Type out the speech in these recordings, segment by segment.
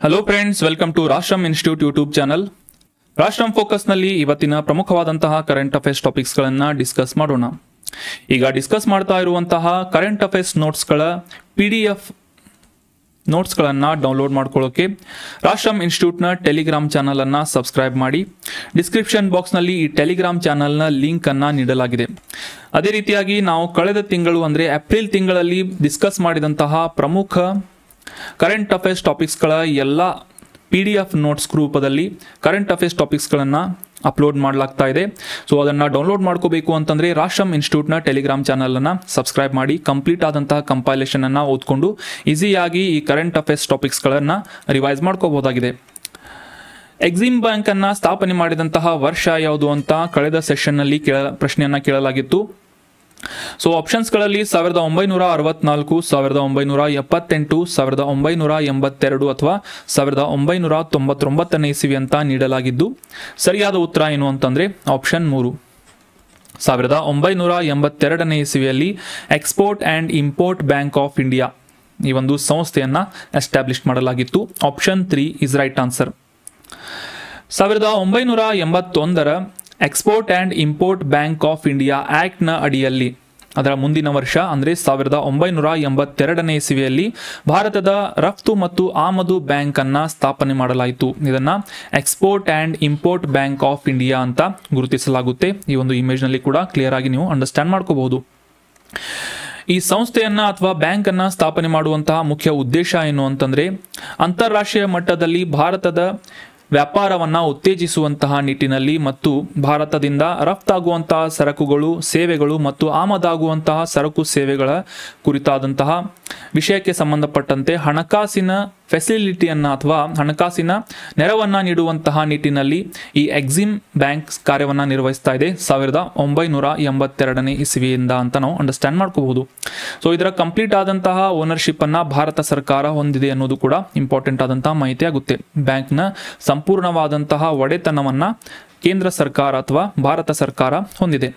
Hello friends, welcome to Rashtram institute YouTube channel. Rashtram focus ನಲ್ಲಿ ಇವತ್ತಿನ ಪ್ರಮುಖವಾದಂತಹ ಕರೆಂಟ್ ಅಫೇರ್ಸ್ ಟಾಪಿಕ್ಸ್ ಗಳನ್ನ ಡಿಸ್ಕಸ್ ಮಾಡೋಣ. ಈಗ ಡಿಸ್ಕಸ್ ಮಾಡ್ತಾ ಇರುವಂತಹ ಕರೆಂಟ್ ಅಫೇರ್ಸ್ ನೋಟ್ಸ್ಗಳ PDF ನೋಟ್ಸ್ ಗಳನ್ನ ಡೌನ್ಲೋಡ್ ಮಾಡ್ಕೊಳ್ಳೋಕೆ ರಾಷ್ಟ್ರಂ ಇನ್ಸ್ಟಿಟ್ಯೂಟ್ ನ ಟೆಲಿಗ್ರಾಮ್ ಚಾನಲ್ ಅನ್ನ ಸಬ್ಸ್ಕ್ರೈಬ್ ಮಾಡಿ. ಡಿಸ್ಕ್ರಿಪ್ಷನ್ ಬಾಕ್ಸ್ ನಲ್ಲಿ ಈ ಟೆಲಿಗ್ರಾಮ್ ಚಾನಲ್ ನ ಲಿಂಕ್ ಅನ್ನ ನೀಡಲಾಗಿದೆ. ಅದೇ ರೀತಿಯಾಗಿ ನಾವು ಕಳೆದ ತಿಂಗಳು ಅಂದ್ರೆ ಏಪ್ರಿಲ್ ತಿಂಗಳಲ್ಲಿ ಡಿಸ್ಕಸ್ ಮಾಡಿದಂತಹ ಪ್ರಮುಖ ಕರೆಂಟ್ ಅಫೇರ್ಸ್ ಟಾಪಿಕ್ಸ್ಗಳ ಎಲ್ಲ PDF ನೋಟ್ಸ್ ರೂಪದಲ್ಲಿ ಕರೆಂಟ್ ಅಫೇರ್ಸ್ ಟಾಪಿಕ್ಸ್ಗಳನ್ನು ಅಪ್ಲೋಡ್ ಮಾಡಲಾಗ್ತಾ ಇದೆ. ಸೊ ಅದನ್ನು ಡೌನ್ಲೋಡ್ ಮಾಡ್ಕೋಬೇಕು ಅಂತಂದರೆ ರಾಷ್ಟ್ರಂ ಇನ್ಸ್ಟಿಟ್ಯೂಟ್ನ ಟೆಲಿಗ್ರಾಮ್ ಚಾನಲನ್ನು ಸಬ್ಸ್ಕ್ರೈಬ್ ಮಾಡಿ ಕಂಪ್ಲೀಟ್ ಆದಂತಹ ಕಂಪೈಲೇಷನನ್ನು ಓದ್ಕೊಂಡು ಈಸಿಯಾಗಿ ಈ ಕರೆಂಟ್ ಅಫೇರ್ಸ್ ಟಾಪಿಕ್ಸ್ಗಳನ್ನು ರಿವೈಸ್ ಮಾಡ್ಕೋಬಹುದಾಗಿದೆ. ಎಕ್ಸಿಮ್ ಬ್ಯಾಂಕನ್ನು ಸ್ಥಾಪನೆ ಮಾಡಿದಂತಹ ವರ್ಷ ಯಾವುದು ಅಂತ ಕಳೆದ ಸೆಷನ್ನಲ್ಲಿ ಪ್ರಶ್ನೆಯನ್ನು ಕೇಳಲಾಗಿತ್ತು. ಸೊ ಆಪ್ಷನ್ಸ್ಗಳಲ್ಲಿ 1964, 1978, 1982 ಅಥವಾ 1999 ಇಸವಿ ಅಂತ ನೀಡಲಾಗಿದ್ದು ಸರಿಯಾದ ಉತ್ತರ ಏನು ಅಂತಂದ್ರೆ ಆಪ್ಷನ್ 3. 1982 ಇಸವಿಯಲ್ಲಿ export and import bank of India ಈ ಒಂದು ಸಂಸ್ಥೆಯನ್ನ ಎಸ್ಟಾಬ್ಲಿಷ್ ಮಾಡಲಾಗಿತ್ತು. Option 3 is right answer. 1981 export and import bank of India act ನ ಅಡಿಯಲ್ಲಿ ಅದರ ಮುಂದಿನ ವರ್ಷ ಅಂದ್ರೆ 1982 ಇಸವಿಯಲ್ಲಿ ಭಾರತದ ರಫ್ತು ಮತ್ತು ಆಮದು ಬ್ಯಾಂಕ್ ಅನ್ನ ಸ್ಥಾಪನೆ ಮಾಡಲಾಯಿತು. ಇದನ್ನ export and import bank of India ಅಂತ ಗುರುತಿಸಲಾಗುತ್ತೆ. ಈ ಒಂದು ಇಮೇಜ್ ನಲ್ಲಿ ಕೂಡ ಕ್ಲಿಯರ್ ಆಗಿ ನೀವು ಅಂಡರ್ಸ್ಟ್ಯಾಂಡ್ ಮಾಡ್ಕೋಬಹುದು. ಈ ಸಂಸ್ಥೆಯನ್ನ ಅಥವಾ ಬ್ಯಾಂಕ್ ಅನ್ನ ಸ್ಥಾಪನೆ ಮಾಡುವಂತಹ ಮುಖ್ಯ ಉದ್ದೇಶ ಏನು ಅಂತಂದ್ರೆ ಅಂತಾರಾಷ್ಟ್ರೀಯ ಮಟ್ಟದಲ್ಲಿ ಭಾರತದ ವ್ಯಾಪಾರವನ್ನು ಉತ್ತೇಜಿಸುವಂತಹ ನಿಟ್ಟಿನಲ್ಲಿ ಮತ್ತು ಭಾರತದಿಂದ ರಫ್ತಾಗುವಂತಹ ಸರಕುಗಳು, ಸೇವೆಗಳು ಮತ್ತು ಆಮದಾಗುವಂತಹ ಸರಕು ಸೇವೆಗಳ ಕುರಿತಾದಂತಹ ವಿಷಯಕ್ಕೆ ಸಂಬಂಧಪಟ್ಟಂತೆ ಹಣಕಾಸಿನ ಫೆಸಿಲಿಟಿಯನ್ನು ಅಥವಾ ಹಣಕಾಸಿನ ನೆರವನ್ನು ನೀಡುವಂತಹ ನಿಟ್ಟಿನಲ್ಲಿ ಈ ಎಕ್ಸಿಮ್ ಬ್ಯಾಂಕ್ ಕಾರ್ಯವನ್ನು ನಿರ್ವಹಿಸ್ತಾ ಇದೆ 1982 ಇಸವಿಯಿಂದ ಅಂತ ನಾವು ಅಂಡರ್ಸ್ಟ್ಯಾಂಡ್ ಮಾಡ್ಕೋಬಹುದು. ಸೊ ಇದರ ಕಂಪ್ಲೀಟ್ ಆದಂತಹ ಓನರ್ಶಿಪ್ ಅನ್ನ ಭಾರತ ಸರ್ಕಾರ ಹೊಂದಿದೆ ಅನ್ನೋದು ಕೂಡ ಇಂಪಾರ್ಟೆಂಟ್ ಆದಂತಹ ಮಾಹಿತಿ ಆಗುತ್ತೆ. ಬ್ಯಾಂಕ್ನ ಸಂಪೂರ್ಣವಾದಂತಹ ಒಡೆತನವನ್ನ ಕೇಂದ್ರ ಸರ್ಕಾರ ಅಥವಾ ಭಾರತ ಸರ್ಕಾರ ಹೊಂದಿದೆ.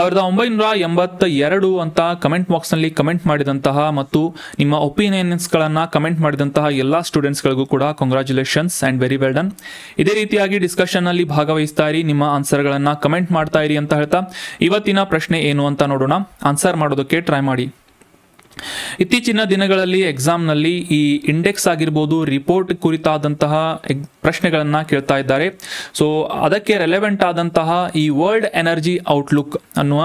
1982 ಅಂತ ಕಮೆಂಟ್ ಬಾಕ್ಸ್ ನಲ್ಲಿ ಕಮೆಂಟ್ ಮಾಡಿದಂತಹ ಮತ್ತು ನಿಮ್ಮ ಒಪಿನಿಯನ್ಸ್ ಗಳನ್ನ ಕಮೆಂಟ್ ಮಾಡಿದಂತಹ ಎಲ್ಲಾ ಸ್ಟೂಡೆಂಟ್ಸ್ ಗಳಿಗೂ ಕೂಡ congratulations and very well done. ಇದೇ ರೀತಿಯಾಗಿ ಡಿಸ್ಕಷನ್ ನಲ್ಲಿ ಭಾಗವಹಿಸ್ತಾ ಇರಿ, ನಿಮ್ಮ ಆನ್ಸರ್ ಗಳನ್ನ ಕಮೆಂಟ್ ಮಾಡ್ತಾ ಇರಿ ಅಂತ ಹೇಳ್ತಾ ಇವತ್ತಿನ ಪ್ರಶ್ನೆ ಏನು ಅಂತ ನೋಡೋಣ. ಆನ್ಸರ್ ಮಾಡೋದಕ್ಕೆ ಟ್ರೈ ಮಾಡಿ. ಇತ್ತೀಚಿನ ದಿನಗಳಲ್ಲಿ ಎಕ್ಸಾಮ್ನಲ್ಲಿ ಈ ಇಂಡೆಕ್ಸ್ ಆಗಿರ್ಬೋದು, ರಿಪೋರ್ಟ್ ಕುರಿತಾದಂತಹ ಪ್ರಶ್ನೆಗಳನ್ನ ಕೇಳ್ತಾ ಇದ್ದಾರೆ. ಸೊ ಅದಕ್ಕೆ ರೆಲೆವೆಂಟ್ ಆದಂತಹ ಈ ವರ್ಲ್ಡ್ ಎನರ್ಜಿ ಔಟ್ಲುಕ್ ಅನ್ನುವ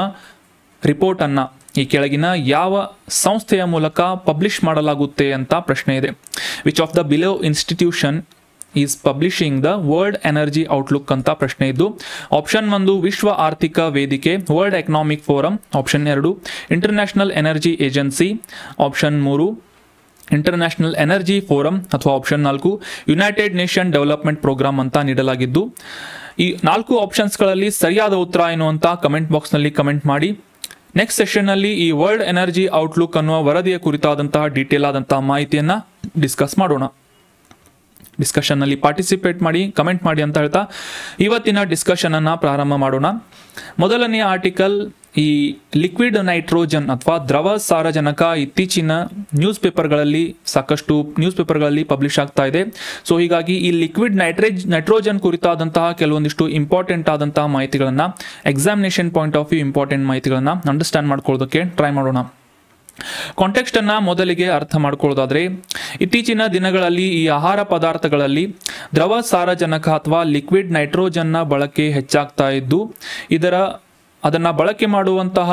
ರಿಪೋರ್ಟ್ ಅನ್ನ ಈ ಕೆಳಗಿನ ಯಾವ ಸಂಸ್ಥೆಯ ಮೂಲಕ ಪಬ್ಲಿಷ್ ಮಾಡಲಾಗುತ್ತೆ ಅಂತ ಪ್ರಶ್ನೆ ಇದೆ. Which of the below institution is publishing the world energy outlook ಅಂತ ಪ್ರಶ್ನೆ ಇದ್ದು ಆಪ್ಷನ್ 1 ವಿಶ್ವ ಆರ್ಥಿಕ ವೇದಿಕೆ world economic forum, option 2 international energy agency, option 3 international energy forum ಅಥವಾ option 4 United Nation development programme ಅಂತ ನೀಡಲಾಗಿದ್ದು ಈ 4 ಆಪ್ಷನ್ಸ್ಗಳಲ್ಲಿ ಸರಿಯಾದ ಉತ್ತರ ಏನು ಅಂತ ಕಮೆಂಟ್ ಬಾಕ್ಸ್ನಲ್ಲಿ ಕಮೆಂಟ್ ಮಾಡಿ. ನೆಕ್ಸ್ಟ್ ಸೆಷನ್ನಲ್ಲಿ ಈ ವರ್ಲ್ಡ್ ಎನರ್ಜಿ ಔಟ್ಲುಕ್ ಅನ್ನುವ ವರದಿಯ ಕುರಿತಾದಂತಹ ಡೀಟೇಲ್ ಆದಂತಹ ಮಾಹಿತಿಯನ್ನ ಡಿಸ್ಕಸ್ ಮಾಡೋಣ. ಡಿಸ್ಕಷನ್ ನಲ್ಲಿ ಪಾರ್ಟಿಸಿಪೇಟ್ ಮಾಡಿ, ಕಮೆಂಟ್ ಮಾಡಿ ಅಂತ ಹೇಳ್ತಾ ಇವತ್ತಿನ ಡಿಸ್ಕಷನ್ ಅನ್ನ ಪ್ರಾರಂಭ ಮಾಡೋಣ. ಮೊದಲನೆಯ ಆರ್ಟಿಕಲ್ ಈ ಲಿಕ್ವಿಡ್ ನೈಟ್ರೋಜನ್ ಅಥವಾ ದ್ರವ ಸಾರಜನಕ ಇತ್ತೀಚಿನ ನ್ಯೂಸ್ ಪೇಪರ್ಗಳಲ್ಲಿ ಸಾಕಷ್ಟು ನ್ಯೂಸ್ ಪೇಪರ್ಗಳಲ್ಲಿ ಪಬ್ಲಿಷ್ ಆಗ್ತಾ ಇದೆ. ಸೊ ಹೀಗಾಗಿ ಈ ಲಿಕ್ವಿಡ್ ನೈಟ್ರೋಜನ್ ಕುರಿತಾದಂತಹ ಕೆಲವೊಂದಿಷ್ಟು ಇಂಪಾರ್ಟೆಂಟ್ ಆದಂತಹ ಮಾಹಿತಿಗಳನ್ನ examination point of view important ಮಾಹಿತಿಗಳನ್ನ ಅಂಡರ್ಸ್ಟ್ಯಾಂಡ್ ಮಾಡ್ಕೊಳ್ಳೋದಕ್ಕೆ ಟ್ರೈ ಮಾಡೋಣ. ಕಾಂಟೆಕ್ಸ್ಟ್ ಅನ್ನ ಮೊದಲಿಗೆ ಅರ್ಥ ಮಾಡ್ಕೊಳ್ಳೋದಾದ್ರೆ ಇತ್ತೀಚಿನ ದಿನಗಳಲ್ಲಿ ಈ ಆಹಾರ ಪದಾರ್ಥಗಳಲ್ಲಿ ದ್ರವ ಸಾರಜನಕ ಅಥವಾ ಲಿಕ್ವಿಡ್ ನೈಟ್ರೋಜನ್ನ ಬಳಕೆ ಹೆಚ್ಚಾಗ್ತಾ ಇದ್ದು ಅದನ್ನ ಬಳಕೆ ಮಾಡುವಂತಹ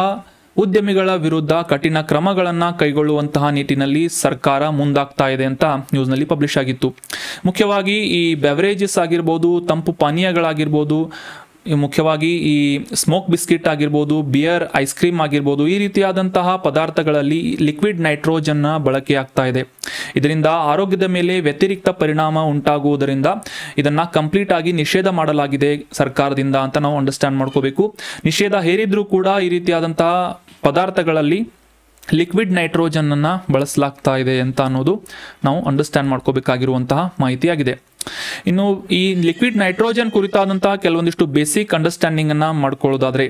ಉದ್ಯಮಿಗಳ ವಿರುದ್ಧ ಕಠಿಣ ಕ್ರಮಗಳನ್ನ ಕೈಗೊಳ್ಳುವಂತಹ ನಿಟ್ಟಿನಲ್ಲಿ ಸರ್ಕಾರ ಮುಂದಾಗ್ತಾ ಇದೆ ಅಂತ ನ್ಯೂಸ್ನಲ್ಲಿ ಪಬ್ಲಿಷ್ ಆಗಿತ್ತು. ಮುಖ್ಯವಾಗಿ ಈ ಬೆವರೇಜಸ್ ಆಗಿರ್ಬೋದು, ತಂಪು ಪಾನೀಯಗಳಾಗಿರ್ಬೋದು, ಮುಖ್ಯವಾಗಿ ಈ ಸ್ಮೋಕ್ ಬಿಸ್ಕಿಟ್ ಆಗಿರ್ಬೋದು, ಬಿಯರ್, ಐಸ್ ಕ್ರೀಮ್ ಆಗಿರ್ಬೋದು, ಈ ರೀತಿಯಾದಂತಹ ಪದಾರ್ಥಗಳಲ್ಲಿ ಲಿಕ್ವಿಡ್ ನೈಟ್ರೋಜನ್ನ ಬಳಕೆ ಆಗ್ತಾ ಇದೆ. ಇದರಿಂದ ಆರೋಗ್ಯದ ಮೇಲೆ ವ್ಯತಿರಿಕ್ತ ಪರಿಣಾಮ ಉಂಟಾಗುವುದರಿಂದ ಇದನ್ನ ಕಂಪ್ಲೀಟ್ ಆಗಿ ನಿಷೇಧ ಮಾಡಲಾಗಿದೆ ಸರ್ಕಾರದಿಂದ ಅಂತ ನಾವು ಅಂಡರ್ಸ್ಟ್ಯಾಂಡ್ ಮಾಡ್ಕೋಬೇಕು. ನಿಷೇಧ ಹೇರಿದ್ರೂ ಕೂಡ ಈ ರೀತಿಯಾದಂತಹ ಪದಾರ್ಥಗಳಲ್ಲಿ ಲಿಕ್ವಿಡ್ ನೈಟ್ರೋಜನ್ ಅನ್ನ ಬಳಸಲಾಗ್ತಾ ಇದೆ ಅಂತ ಅನ್ನೋದು ನಾವು ಅಂಡರ್ಸ್ಟ್ಯಾಂಡ್ ಮಾಡ್ಕೋಬೇಕಾಗಿರುವಂತಹ ಮಾಹಿತಿಯಾಗಿದೆ. ಇನ್ನು ಈ ಲಿಕ್ವಿಡ್ ನೈಟ್ರೋಜನ್ ಕುರಿತಾದಂತಹ ಕೆಲವೊಂದಿಷ್ಟು ಬೇಸಿಕ್ ಅಂಡರ್ಸ್ಟ್ಯಾಂಡಿಂಗ್ ಅನ್ನ ಮಾಡ್ಕೊಳ್ಳೋದಾದ್ರೆ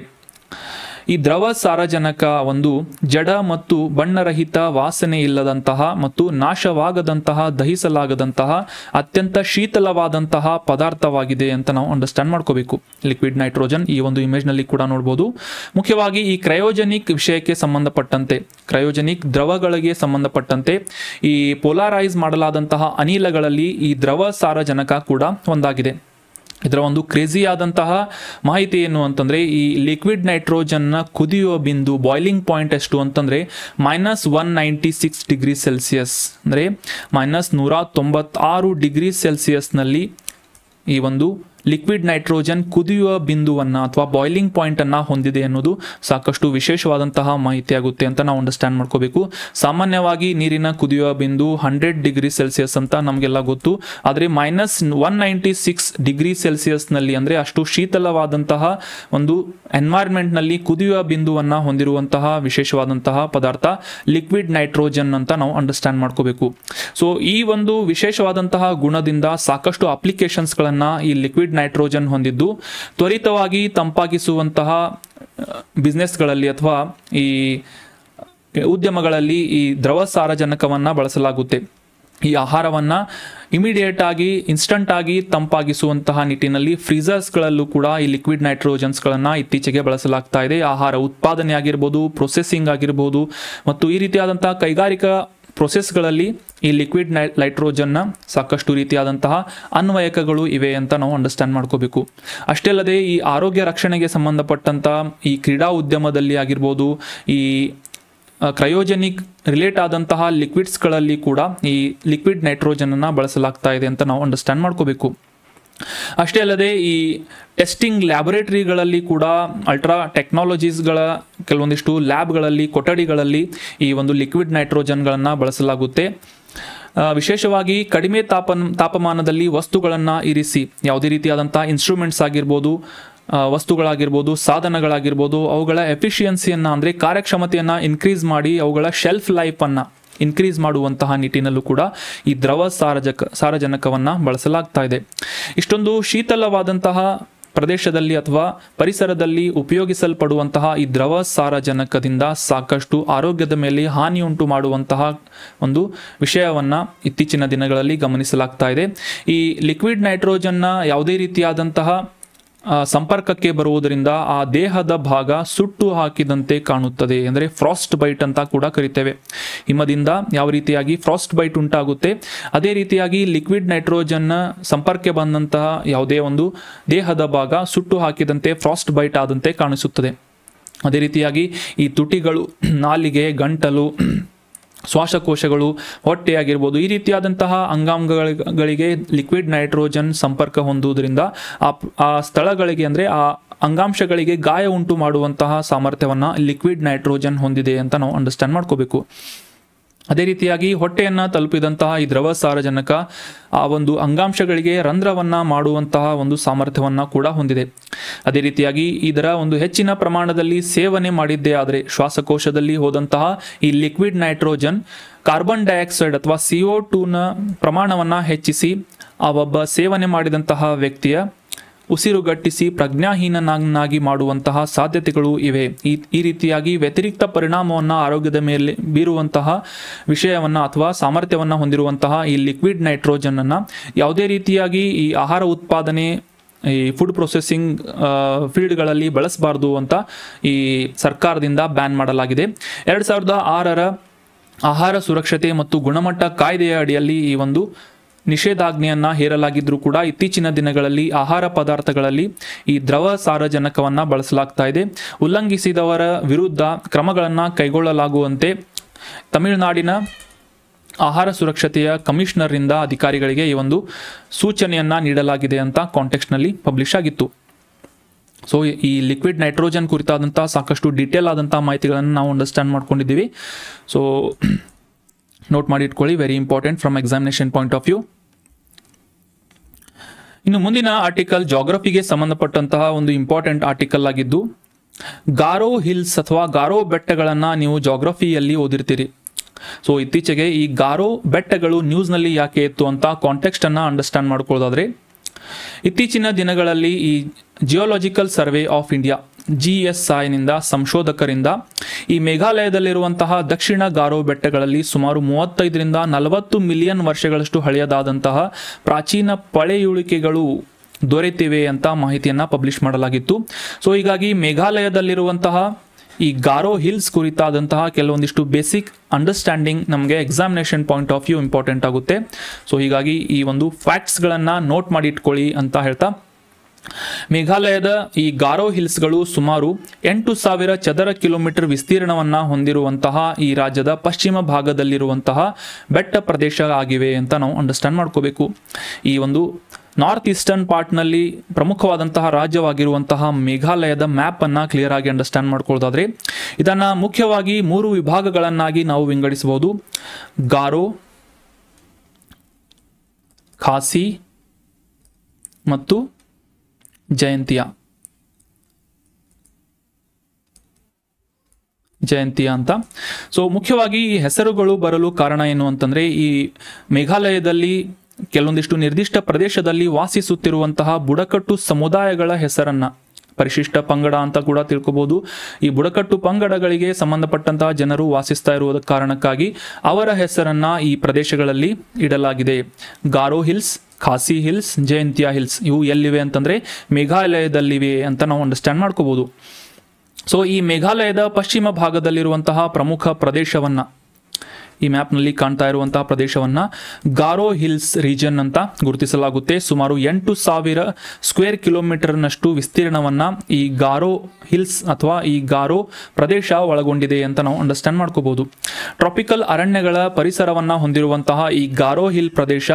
ಈ ದ್ರವ ಸಾರಜನಕ ಒಂದು ಜಡ ಮತ್ತು ಬಣ್ಣರಹಿತ ವಾಸನೆ ಇಲ್ಲದಂತಹ ಮತ್ತು ನಾಶವಾಗದಂತಹ ದಹಿಸಲಾಗದಂತಹ ಅತ್ಯಂತ ಶೀತಲವಾದಂತಹ ಪದಾರ್ಥವಾಗಿದೆ ಅಂತ ನಾವು ಅಂಡರ್ಸ್ಟ್ಯಾಂಡ್ ಮಾಡ್ಕೋಬೇಕು. ಲಿಕ್ವಿಡ್ ನೈಟ್ರೋಜನ್ ಈ ಒಂದು ಇಮೇಜ್ ನಲ್ಲಿ ಕೂಡ ನೋಡಬಹುದು. ಮುಖ್ಯವಾಗಿ ಈ ಕ್ರಯೋಜೆನಿಕ್ ವಿಷಯಕ್ಕೆ ಸಂಬಂಧಪಟ್ಟಂತೆ, ಕ್ರಯೋಜೆನಿಕ್ ದ್ರವಗಳಿಗೆ ಸಂಬಂಧಪಟ್ಟಂತೆ ಈ ಪೋಲಾರೈಸ್ ಮಾಡಲಾದಂತಹ ಅನಿಲಗಳಲ್ಲಿ ಈ ದ್ರವ ಸಾರಜನಕ ಕೂಡ ಒಂದಾಗಿದೆ. ಇದರ ಒಂದು ಕ್ರೇಜಿ ಆದಂತಹ ಮಾಹಿತಿ ಏನು ಅಂತಂದರೆ, ಈ ಲಿಕ್ವಿಡ್ ನೈಟ್ರೋಜನ್ನ ಕುದಿಯುವ ಬಿಂದು ಬಾಯ್ಲಿಂಗ್ ಪಾಯಿಂಟ್ ಎಷ್ಟು ಅಂತಂದರೆ -196 ಡಿಗ್ರಿ ಸೆಲ್ಸಿಯಸ್, ಅಂದರೆ -196 ಡಿಗ್ರಿ ಸೆಲ್ಸಿಯಸ್ನಲ್ಲಿ ಈ ಒಂದು ಲಿಕ್ವಿಡ್ ನೈಟ್ರೋಜನ್ ಕುದಿಯುವ ಬಿಂದುವನ್ನು ಅಥವಾ ಬಾಯ್ಲಿಂಗ್ ಪಾಯಿಂಟನ್ನು ಹೊಂದಿದೆ ಅನ್ನೋದು ಸಾಕಷ್ಟು ವಿಶೇಷವಾದಂತಹ ಮಾಹಿತಿಯಾಗುತ್ತೆ ಅಂತ ನಾವು ಅಂಡರ್ಸ್ಟ್ಯಾಂಡ್ ಮಾಡ್ಕೋಬೇಕು. ಸಾಮಾನ್ಯವಾಗಿ ನೀರಿನ ಕುದಿಯುವ ಬಿಂದು 100 ಡಿಗ್ರಿ ಸೆಲ್ಸಿಯಸ್ ಅಂತ ನಮಗೆಲ್ಲ ಗೊತ್ತು. ಆದರೆ -196 ಡಿಗ್ರಿ ಸೆಲ್ಸಿಯಸ್ನಲ್ಲಿ ಅಂದರೆ ಅಷ್ಟು ಶೀತಲವಾದಂತಹ ಒಂದು ಎನ್ವೈರ್ಮೆಂಟ್ನಲ್ಲಿ ಕುದಿಯುವ ಬಿಂದುವನ್ನು ಹೊಂದಿರುವಂತಹ ವಿಶೇಷವಾದಂತಹ ಪದಾರ್ಥ ಲಿಕ್ವಿಡ್ ನೈಟ್ರೋಜನ್ ಅಂತ ನಾವು ಅಂಡರ್ಸ್ಟ್ಯಾಂಡ್ ಮಾಡ್ಕೋಬೇಕು. ಸೊ ಈ ಒಂದು ವಿಶೇಷವಾದಂತಹ ಗುಣದಿಂದ ಸಾಕಷ್ಟು ಅಪ್ಲಿಕೇಶನ್ಸ್ಗಳನ್ನು ಈ ಲಿಕ್ವಿಡ್ ನೈಟ್ರೋಜನ್ ಹೊಂದಿದ್ದು ತ್ವರಿತವಾಗಿ ತಂಪಾಗಿಸುವಂತಹ ಬಿಸ್ನೆಸ್ಗಳಲ್ಲಿ ಅಥವಾ ಈ ಉದ್ಯಮಗಳಲ್ಲಿ ಈ ದ್ರವ ಸಾರಜನಕವನ್ನು ಬಳಸಲಾಗುತ್ತೆ. ಈ ಆಹಾರವನ್ನು ಇಮಿಡಿಯೇಟ್ ಆಗಿ ಇನ್ಸ್ಟಂಟ್ ಆಗಿ ತಂಪಾಗಿಸುವಂತಹ ನಿಟ್ಟಿನಲ್ಲಿ ಫ್ರೀಜರ್ಸ್ಗಳಲ್ಲೂ ಕೂಡ ಈ ಲಿಕ್ವಿಡ್ ನೈಟ್ರೋಜನ್ಸ್ಗಳನ್ನು ಇತ್ತೀಚೆಗೆ ಬಳಸಲಾಗ್ತಾ ಇದೆ. ಆಹಾರ ಉತ್ಪಾದನೆ ಆಗಿರ್ಬೋದು, ಪ್ರೊಸೆಸಿಂಗ್ ಆಗಿರ್ಬೋದು ಮತ್ತು ಈ ರೀತಿಯಾದಂತಹ ಕೈಗಾರಿಕಾ ಪ್ರೊಸೆಸ್ಗಳಲ್ಲಿ ಈ ಲಿಕ್ವಿಡ್ ನೈಟ್ರೋಜನ್ನ ಸಾಕಷ್ಟು ರೀತಿಯಾದಂತಹ ಅನ್ವಯಕಗಳು ಇವೆ ಅಂತ ನಾವು ಅಂಡರ್ಸ್ಟ್ಯಾಂಡ್ ಮಾಡ್ಕೋಬೇಕು. ಅಷ್ಟೇ ಅಲ್ಲದೆ ಈ ಆರೋಗ್ಯ ರಕ್ಷಣೆಗೆ ಸಂಬಂಧಪಟ್ಟಂಥ ಈ ಕ್ರೀಡಾ ಉದ್ಯಮದಲ್ಲಿ ಆಗಿರ್ಬೋದು, ಈ ಕ್ರಯೋಜೆನಿಕ್ ರಿಲೇಟ್ ಆದಂತಹ ಲಿಕ್ವಿಡ್ಸ್ಗಳಲ್ಲಿ ಕೂಡ ಈ ಲಿಕ್ವಿಡ್ ನೈಟ್ರೋಜನನ್ನು ಬಳಸಲಾಗ್ತಾ ಇದೆ ಅಂತ ನಾವು ಅಂಡರ್ಸ್ಟ್ಯಾಂಡ್ ಮಾಡ್ಕೋಬೇಕು. ಅಷ್ಟೇ ಅಲ್ಲದೆ ಈ ಟೆಸ್ಟಿಂಗ್ ಲ್ಯಾಬೊರೇಟರಿಗಳಲ್ಲಿ ಕೂಡ ಅಲ್ಟ್ರಾ ಟೆಕ್ನಾಲಜೀಸ್ಗಳ ಕೆಲವೊಂದಿಷ್ಟು ಲ್ಯಾಬ್ಗಳಲ್ಲಿ, ಕೊಠಡಿಗಳಲ್ಲಿ ಈ ಒಂದು ಲಿಕ್ವಿಡ್ ನೈಟ್ರೋಜನ್ಗಳನ್ನು ಬಳಸಲಾಗುತ್ತೆ. ವಿಶೇಷವಾಗಿ ಕಡಿಮೆ ತಾಪಮಾನದಲ್ಲಿ ವಸ್ತುಗಳನ್ನು ಇರಿಸಿ ಯಾವುದೇ ರೀತಿಯಾದಂಥ ಇನ್ಸ್ಟ್ರೂಮೆಂಟ್ಸ್ ಆಗಿರ್ಬೋದು, ವಸ್ತುಗಳಾಗಿರ್ಬೋದು, ಸಾಧನಗಳಾಗಿರ್ಬೋದು, ಅವುಗಳ ಎಫಿಷಿಯನ್ಸಿಯನ್ನು ಅಂದರೆ ಕಾರ್ಯಕ್ಷಮತೆಯನ್ನು ಇನ್ಕ್ರೀಸ್ ಮಾಡಿ ಅವುಗಳ ಶೆಲ್ಫ್ ಲೈಫನ್ನು ಇನ್ಕ್ರೀಸ್ ಮಾಡುವಂತಹ ನಿಟ್ಟಿನಲ್ಲೂ ಕೂಡ ಈ ದ್ರವ ಸಾರಜನಕವನ್ನು ಬಳಸಲಾಗ್ತಾ ಇದೆ. ಇಷ್ಟೊಂದು ಶೀತಲವಾದಂತಹ ಪ್ರದೇಶದಲ್ಲಿ ಅಥವಾ ಪರಿಸರದಲ್ಲಿ ಉಪಯೋಗಿಸಲ್ಪಡುವಂತಹ ಈ ದ್ರವ ಸಾರಜನಕದಿಂದ ಸಾಕಷ್ಟು ಆರೋಗ್ಯದ ಮೇಲೆ ಹಾನಿಯುಂಟು ಮಾಡುವಂತಹ ಒಂದು ವಿಷಯವನ್ನು ಇತ್ತೀಚಿನ ದಿನಗಳಲ್ಲಿ ಗಮನಿಸಲಾಗ್ತಾ ಇದೆ. ಈ ಲಿಕ್ವಿಡ್ ನೈಟ್ರೋಜನ್ನ ಯಾವುದೇ ರೀತಿಯಾದಂತಹ ಸಂಪರ್ಕಕ್ಕೆ ಬರುವುದರಿಂದ ಆ ದೇಹದ ಭಾಗ ಸುಟ್ಟು ಹಾಕಿದಂತೆ ಕಾಣುತ್ತದೆ, ಅಂದರೆ ಫ್ರಾಸ್ಟ್ ಬೈಟ್ ಅಂತ ಕೂಡ ಕರಿತೇವೆ. ಹಿಮದಿಂದ ಯಾವ ರೀತಿಯಾಗಿ ಫ್ರಾಸ್ಟ್ ಬೈಟ್ ಉಂಟಾಗುತ್ತೆ, ಅದೇ ರೀತಿಯಾಗಿ ಲಿಕ್ವಿಡ್ ನೈಟ್ರೋಜನ್ನ ಸಂಪರ್ಕಕ್ಕೆ ಬಂದಂತಹ ಯಾವುದೇ ಒಂದು ದೇಹದ ಭಾಗ ಸುಟ್ಟು ಹಾಕಿದಂತೆ ಫ್ರಾಸ್ಟ್ ಬೈಟ್ ಆದಂತೆ ಕಾಣಿಸುತ್ತದೆ. ಅದೇ ರೀತಿಯಾಗಿ ಈ ತುಟಿಗಳು, ನಾಲಿಗೆ, ಗಂಟಲು, ಶ್ವಾಸಕೋಶಗಳು, ಹೊಟ್ಟೆ ಆಗಿರ್ಬೋದು, ಈ ರೀತಿಯಾದಂತಹ ಅಂಗಾಂಗಗಳಿಗೆ ಲಿಕ್ವಿಡ್ ನೈಟ್ರೋಜನ್ ಸಂಪರ್ಕ ಹೊಂದುವುದರಿಂದ ಆ ಸ್ಥಳಗಳಿಗೆ ಅಂದರೆ ಆ ಅಂಗಾಂಶಗಳಿಗೆ ಗಾಯ ಉಂಟು ಮಾಡುವಂತಹ ಸಾಮರ್ಥ್ಯವನ್ನು ಲಿಕ್ವಿಡ್ ನೈಟ್ರೋಜನ್ ಹೊಂದಿದೆ ಅಂತ ನಾವು ಅಂಡರ್ಸ್ಟ್ಯಾಂಡ್ ಮಾಡ್ಕೋಬೇಕು. ಅದೇ ರೀತಿಯಾಗಿ ಹೊಟ್ಟೆಯನ್ನು ತಲುಪಿದಂತಹ ಈ ದ್ರವ ಸಾರಜನಕ ಆ ಒಂದು ಅಂಗಾಂಶಗಳಿಗೆ ರಂಧ್ರವನ್ನು ಮಾಡುವಂತಹ ಒಂದು ಸಾಮರ್ಥ್ಯವನ್ನು ಕೂಡ ಹೊಂದಿದೆ. ಅದೇ ರೀತಿಯಾಗಿ ಇದರ ಒಂದು ಹೆಚ್ಚಿನ ಪ್ರಮಾಣದಲ್ಲಿ ಸೇವನೆ ಮಾಡಿದ್ದೇ ಆದರೆ ಶ್ವಾಸಕೋಶದಲ್ಲಿ ಹೋದಂತಹ ಈ ಲಿಕ್ವಿಡ್ ನೈಟ್ರೋಜನ್ ಕಾರ್ಬನ್ ಡೈಆಕ್ಸೈಡ್ ಅಥವಾ CO2ನ ಪ್ರಮಾಣವನ್ನು ಹೆಚ್ಚಿಸಿ ಆ ಒಬ್ಬ ಸೇವನೆ ಮಾಡಿದಂತಹ ವ್ಯಕ್ತಿಯ ಉಸಿರುಗಟ್ಟಿಸಿ ಪ್ರಜ್ಞಾಹೀನನಾಗಿ ಮಾಡುವಂತಹ ಸಾಧ್ಯತೆಗಳು ಇವೆ. ಈ ರೀತಿಯಾಗಿ ವ್ಯತಿರಿಕ್ತ ಪರಿಣಾಮವನ್ನು ಆರೋಗ್ಯದ ಮೇಲೆ ಬೀರುವಂತಹ ವಿಷಯವನ್ನು ಅಥವಾ ಸಾಮರ್ಥ್ಯವನ್ನು ಹೊಂದಿರುವಂತಹ ಈ ಲಿಕ್ವಿಡ್ ನೈಟ್ರೋಜನನ್ನು ಯಾವುದೇ ರೀತಿಯಾಗಿ ಈ ಆಹಾರ ಉತ್ಪಾದನೆ, ಈ ಫುಡ್ ಪ್ರೊಸೆಸಿಂಗ್ ಫೀಲ್ಡ್ಗಳಲ್ಲಿ ಬಳಸಬಾರ್ದು ಅಂತ ಈ ಸರ್ಕಾರದಿಂದ ಬ್ಯಾನ್ ಮಾಡಲಾಗಿದೆ. 2006ರ ಆಹಾರ ಸುರಕ್ಷತೆ ಮತ್ತು ಗುಣಮಟ್ಟ ಕಾಯ್ದೆಯ ಅಡಿಯಲ್ಲಿ ಈ ಒಂದು ನಿಷೇಧಾಜ್ಞೆಯನ್ನು ಹೇರಲಾಗಿದ್ದರೂ ಕೂಡ ಇತ್ತೀಚಿನ ದಿನಗಳಲ್ಲಿ ಆಹಾರ ಪದಾರ್ಥಗಳಲ್ಲಿ ಈ ದ್ರವ ಸಾರಜನಕವನ್ನು ಬಳಸಲಾಗ್ತಾ ಇದೆ. ಉಲ್ಲಂಘಿಸಿದವರ ವಿರುದ್ಧ ಕ್ರಮಗಳನ್ನು ಕೈಗೊಳ್ಳಲಾಗುವಂತೆ ತಮಿಳುನಾಡಿನ ಆಹಾರ ಸುರಕ್ಷತೆಯ ಕಮಿಷನರ್ರಿಂದ ಅಧಿಕಾರಿಗಳಿಗೆ ಈ ಒಂದು ಸೂಚನೆಯನ್ನು ನೀಡಲಾಗಿದೆ ಅಂತ ಕಾಂಟೆಕ್ಸ್ಟ್ನಲ್ಲಿ ಪಬ್ಲಿಷ್ ಆಗಿತ್ತು. ಸೊ ಈ ಲಿಕ್ವಿಡ್ ನೈಟ್ರೋಜನ್ ಕುರಿತಾದಂಥ ಸಾಕಷ್ಟು ಡೀಟೇಲ್ ಆದಂಥ ಮಾಹಿತಿಗಳನ್ನು ನಾವು ಅಂಡರ್ಸ್ಟ್ಯಾಂಡ್ ಮಾಡ್ಕೊಂಡಿದ್ದೀವಿ. ಸೊ ನೋಟ್ ಮಾಡಿ ಇಟ್ಕೊಳ್ಳಿ, very important from examination point of view. ಇನ್ನು ಮುಂದಿನ ಆರ್ಟಿಕಲ್ ಜಾಗ್ರಫಿಗೆ ಸಂಬಂಧಪಟ್ಟಂತಹ ಒಂದು ಇಂಪಾರ್ಟೆಂಟ್ ಆರ್ಟಿಕಲ್ ಆಗಿದ್ದು, ಗಾರೋ ಹಿಲ್ಸ್ ಅಥವಾ ಗಾರೋ ಬೆಟ್ಟಗಳನ್ನು ನೀವು ಜಾಗ್ರಫಿಯಲ್ಲಿ ಓದಿರ್ತೀರಿ. ಸೊ ಇತ್ತೀಚೆಗೆ ಈ ಗಾರೋ ಬೆಟ್ಟಗಳು ನ್ಯೂಸ್ನಲ್ಲಿ ಯಾಕೆ ಇತ್ತು ಅಂತ ಕಾಂಟೆಕ್ಸ್ಟನ್ನು ಅಂಡರ್ಸ್ಟ್ಯಾಂಡ್ ಮಾಡ್ಕೊಳ್ಳೋದಾದ್ರೆ, ಇತ್ತೀಚಿನ ದಿನಗಳಲ್ಲಿ ಈ geological survey of India GSI ನಿಂದ ಸಂಶೋಧಕರಿಂದ ಈ ಮೇಘಾಲಯದಲ್ಲಿರುವಂತಹ ದಕ್ಷಿಣ ಗಾರೋ ಬೆಟ್ಟಗಳಲ್ಲಿ ಸುಮಾರು 35ರಿಂದ 40 ಮಿಲಿಯನ್ ವರ್ಷಗಳಷ್ಟು ಹಳೆಯದಾದಂತಹ ಪ್ರಾಚೀನ ಪಳೆಯುಳಿಕೆಗಳು ದೊರೆತಿವೆ ಅಂತ ಮಾಹಿತಿಯನ್ನು ಪಬ್ಲಿಷ್ ಮಾಡಲಾಗಿತ್ತು. ಸೊ ಹೀಗಾಗಿ ಮೇಘಾಲಯದಲ್ಲಿರುವಂತಹ ಈ ಗಾರೋ ಹಿಲ್ಸ್ ಕುರಿತಾದಂತಹ ಕೆಲವೊಂದಿಷ್ಟು ಬೇಸಿಕ್ ಅಂಡರ್ಸ್ಟ್ಯಾಂಡಿಂಗ್ ನಮಗೆ examination point of view important ಆಗುತ್ತೆ. ಸೊ ಹೀಗಾಗಿ ಈ ಒಂದು ಫ್ಯಾಕ್ಟ್ಸ್ಗಳನ್ನು ನೋಟ್ ಮಾಡಿ ಇಟ್ಕೊಳ್ಳಿ ಅಂತ ಹೇಳ್ತಾ, ಮೇಘಾಲಯದ ಈ ಗಾರೋ ಹಿಲ್ಸ್ಗಳು ಸುಮಾರು 8,000 ಚದರ ಕಿಲೋಮೀಟರ್ ವಿಸ್ತೀರ್ಣವನ್ನು ಹೊಂದಿರುವಂತಹ ಈ ರಾಜ್ಯದ ಪಶ್ಚಿಮ ಭಾಗದಲ್ಲಿರುವಂತಹ ಬೆಟ್ಟ ಪ್ರದೇಶ ಆಗಿವೆ ಅಂತ ನಾವು ಅಂಡರ್ಸ್ಟ್ಯಾಂಡ್ ಮಾಡ್ಕೋಬೇಕು. ಈ ಒಂದು ನಾರ್ತ್ ಈಸ್ಟರ್ನ್ ಪಾರ್ಟ್ನಲ್ಲಿ ಪ್ರಮುಖವಾದಂತಹ ರಾಜ್ಯವಾಗಿರುವಂತಹ ಮೇಘಾಲಯದ ಮ್ಯಾಪ್ ಅನ್ನ ಕ್ಲಿಯರ್ ಆಗಿ ಅಂಡರ್ಸ್ಟ್ಯಾಂಡ್ ಮಾಡ್ಕೊಳ್ಳೋದಾದ್ರೆ ಇದನ್ನ ಮುಖ್ಯವಾಗಿ 3 ವಿಭಾಗಗಳನ್ನಾಗಿ ನಾವು ವಿಂಗಡಿಸಬಹುದು. ಗಾರೋ, ಖಾಸಿ ಮತ್ತು ಜಯಂತಿಯಾ ಅಂತ. ಸೊ ಮುಖ್ಯವಾಗಿ ಈ ಹೆಸರುಗಳು ಬರಲು ಕಾರಣ ಏನು ಅಂತಂದ್ರೆ, ಈ ಮೇಘಾಲಯದಲ್ಲಿ ಕೆಲವೊಂದಿಷ್ಟು ನಿರ್ದಿಷ್ಟ ಪ್ರದೇಶದಲ್ಲಿ ವಾಸಿಸುತ್ತಿರುವಂತಹ ಬುಡಕಟ್ಟು ಸಮುದಾಯಗಳ ಹೆಸರನ್ನ, ಪರಿಶಿಷ್ಟ ಪಂಗಡ ಅಂತ ಕೂಡ ತಿಳ್ಕೊಬಹುದು. ಈ ಬುಡಕಟ್ಟು ಪಂಗಡಗಳಿಗೆ ಸಂಬಂಧಪಟ್ಟಂತಹ ಜನರು ವಾಸಿಸ್ತಾ ಇರುವುದ ಕಾರಣಕ್ಕಾಗಿ ಅವರ ಹೆಸರನ್ನ ಈ ಪ್ರದೇಶಗಳಲ್ಲಿ ಇಡಲಾಗಿದೆ. Garo hills, Khasi hills, Jaintia hills ಇವು ಎಲ್ಲಿವೆ ಅಂತಂದ್ರೆ ಮೇಘಾಲಯದಲ್ಲಿವೆ ಅಂತ ನಾವು ಅಂಡರ್ಸ್ಟ್ಯಾಂಡ್ ಮಾಡ್ಕೋಬಹುದು. ಸೊ ಈ ಮೇಘಾಲಯದ ಪಶ್ಚಿಮ ಭಾಗದಲ್ಲಿರುವಂತಹ ಪ್ರಮುಖ ಪ್ರದೇಶವನ್ನ, ಈ ಮ್ಯಾಪ್ನಲ್ಲಿ ಕಾಣ್ತಾ ಇರುವಂತಹ ಪ್ರದೇಶವನ್ನ ಗಾರೋ ಹಿಲ್ಸ್ ರೀಜನ್ ಅಂತ ಗುರುತಿಸಲಾಗುತ್ತೆ. ಸುಮಾರು 8,000 ಸ್ಕ್ವೇರ್ ಕಿಲೋಮೀಟರ್ನಷ್ಟು ವಿಸ್ತೀರ್ಣವನ್ನ ಈ ಗಾರೋ ಹಿಲ್ಸ್ ಅಥವಾ ಈ ಗಾರೋ ಪ್ರದೇಶ ಒಳಗೊಂಡಿದೆ ಅಂತ ನಾವು ಅಂಡರ್ಸ್ಟ್ಯಾಂಡ್ ಮಾಡ್ಕೋಬಹುದು. ಟ್ರಾಪಿಕಲ್ ಅರಣ್ಯಗಳ ಪರಿಸರವನ್ನ ಹೊಂದಿರುವಂತಹ ಈ ಗಾರೋ ಹಿಲ್ ಪ್ರದೇಶ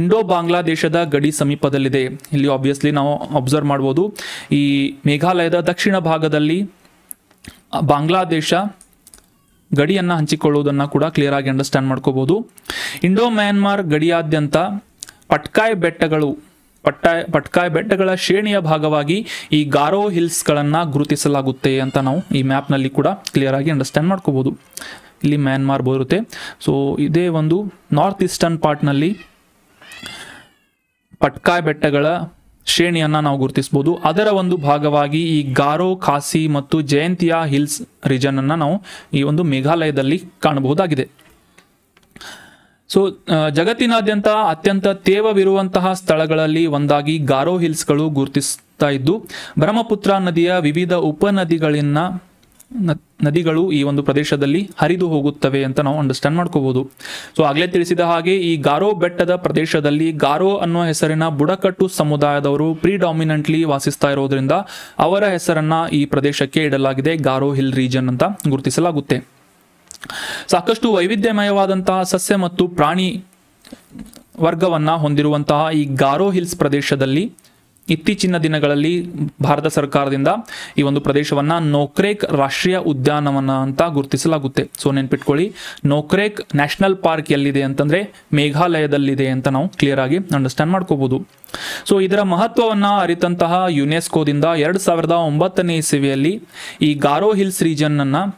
ಇಂಡೋ ಬಾಂಗ್ಲಾದೇಶದ ಗಡಿ ಸಮೀಪದಲ್ಲಿದೆ. ಇಲ್ಲಿ ಆಬ್ವಿಯಸ್ಲಿ ನಾವು ಅಬ್ಸರ್ವ್ ಮಾಡ್ಬೋದು, ಈ ಮೇಘಾಲಯದ ದಕ್ಷಿಣ ಭಾಗದಲ್ಲಿ ಬಾಂಗ್ಲಾದೇಶ ಗಡಿಯನ್ನ ಹಂಚಿಕೊಳ್ಳುವುದನ್ನ ಕೂಡ ಕ್ಲಿಯರ್ ಆಗಿ ಅಂಡರ್ಸ್ಟ್ಯಾಂಡ್ ಮಾಡ್ಕೋಬಹುದು. ಇಂಡೋ ಮ್ಯಾನ್ಮಾರ್ ಗಡಿಯಾದ್ಯಂತ ಪಟ್ಕಾಯ್ ಬೆಟ್ಟಗಳ ಶ್ರೇಣಿಯ ಭಾಗವಾಗಿ ಈ ಗಾರೋ ಹಿಲ್ಸ್ಗಳನ್ನು ಗುರುತಿಸಲಾಗುತ್ತೆ ಅಂತ ನಾವು ಈ ಮ್ಯಾಪ್ನಲ್ಲಿ ಕೂಡ ಕ್ಲಿಯರ್ ಆಗಿ ಅಂಡರ್ಸ್ಟ್ಯಾಂಡ್ ಮಾಡ್ಕೋಬಹುದು. ಇಲ್ಲಿ ಮ್ಯಾನ್ಮಾರ್ ಬರುತ್ತೆ. ಸೊ ಇದೇ ಒಂದು ನಾರ್ತ್ ಈಸ್ಟರ್ನ್ ಪಾರ್ಟ್ನಲ್ಲಿ ಪಟ್ಕಾಯ್ ಬೆಟ್ಟಗಳ ಶ್ರೇಣಿಯನ್ನ ನಾವು ಗುರುತಿಸಬಹುದು. ಅದರ ಒಂದು ಭಾಗವಾಗಿ ಈ ಗಾರೋ, ಖಾಸಿ ಮತ್ತು ಜಯಂತಿಯಾ ಹಿಲ್ಸ್ ರೀಜನ್ ಅನ್ನ ನಾವು ಈ ಒಂದು ಮೇಘಾಲಯದಲ್ಲಿ ಕಾಣಬಹುದಾಗಿದೆ. ಸೊ ಜಗತ್ತಿನಾದ್ಯಂತ ಅತ್ಯಂತ ತೇವವಿರುವಂತಹ ಸ್ಥಳಗಳಲ್ಲಿ ಒಂದಾಗಿ ಗಾರೋ ಹಿಲ್ಸ್ಗಳು ಗುರುತಿಸ್ತಾ ಇದ್ದು, ಬ್ರಹ್ಮಪುತ್ರ ನದಿಯ ವಿವಿಧ ನದಿಗಳು ಈ ಒಂದು ಪ್ರದೇಶದಲ್ಲಿ ಹರಿದು ಹೋಗುತ್ತವೆ ಅಂತ ನಾವು ಅಂಡರ್ಸ್ಟ್ಯಾಂಡ್ ಮಾಡ್ಕೋಬಹುದು. ಸೊ ಆಗಲೇ ತಿಳಿಸಿದ ಹಾಗೆ ಈ ಗಾರೋ ಬೆಟ್ಟದ ಪ್ರದೇಶದಲ್ಲಿ ಗಾರೋ ಅನ್ನುವ ಹೆಸರಿನ ಬುಡಕಟ್ಟು ಸಮುದಾಯದವರು ಪ್ರಿಡಾಮಿನೆಂಟ್ಲಿ ವಾಸಿಸ್ತಾ ಇರೋದ್ರಿಂದ ಅವರ ಹೆಸರನ್ನ ಈ ಪ್ರದೇಶಕ್ಕೆ ಇಡಲಾಗಿದೆ. ಗಾರೋ ಹಿಲ್ ರೀಜನ್ ಅಂತ ಗುರುತಿಸಲಾಗುತ್ತೆ. ಸಾಕಷ್ಟು ವೈವಿಧ್ಯಮಯವಾದಂತಹ ಸಸ್ಯ ಮತ್ತು ಪ್ರಾಣಿ ವರ್ಗವನ್ನ ಹೊಂದಿರುವಂತಹ ಈ ಗಾರೋ ಹಿಲ್ಸ್ ಪ್ರದೇಶದಲ್ಲಿ ಇತ್ತೀಚಿನ ದಿನಗಳಲ್ಲಿ ಭಾರತ ಸರ್ಕಾರದಿಂದ ಈ ಒಂದು ಪ್ರದೇಶವನ್ನ ನೋಕ್ರೇಕ್ ರಾಷ್ಟ್ರೀಯ ಉದ್ಯಾನವನ ಅಂತ ಗುರುತಿಸಲಾಗುತ್ತೆ. ಸೊ ನೆನ್ಪಿಟ್ಕೊಳ್ಳಿ, ನೋಕ್ರೇಕ್ ನ್ಯಾಷನಲ್ ಪಾರ್ಕ್ ಎಲ್ಲಿದೆ ಅಂತಂದ್ರೆ ಮೇಘಾಲಯದಲ್ಲಿದೆ ಅಂತ ನಾವು ಕ್ಲಿಯರ್ ಆಗಿ ಅಂಡರ್ಸ್ಟ್ಯಾಂಡ್ ಮಾಡ್ಕೋಬಹುದು. ಸೊ ಇದರ ಮಹತ್ವವನ್ನ ಅರಿತಂತಹ ಯುನೆಸ್ಕೋದಿಂದ 2009ನೇ ಇಸವಿಯಲ್ಲಿ ಈ ಗಾರೋ ಹಿಲ್ಸ್ ರೀಜನ್ ಅನ್ನ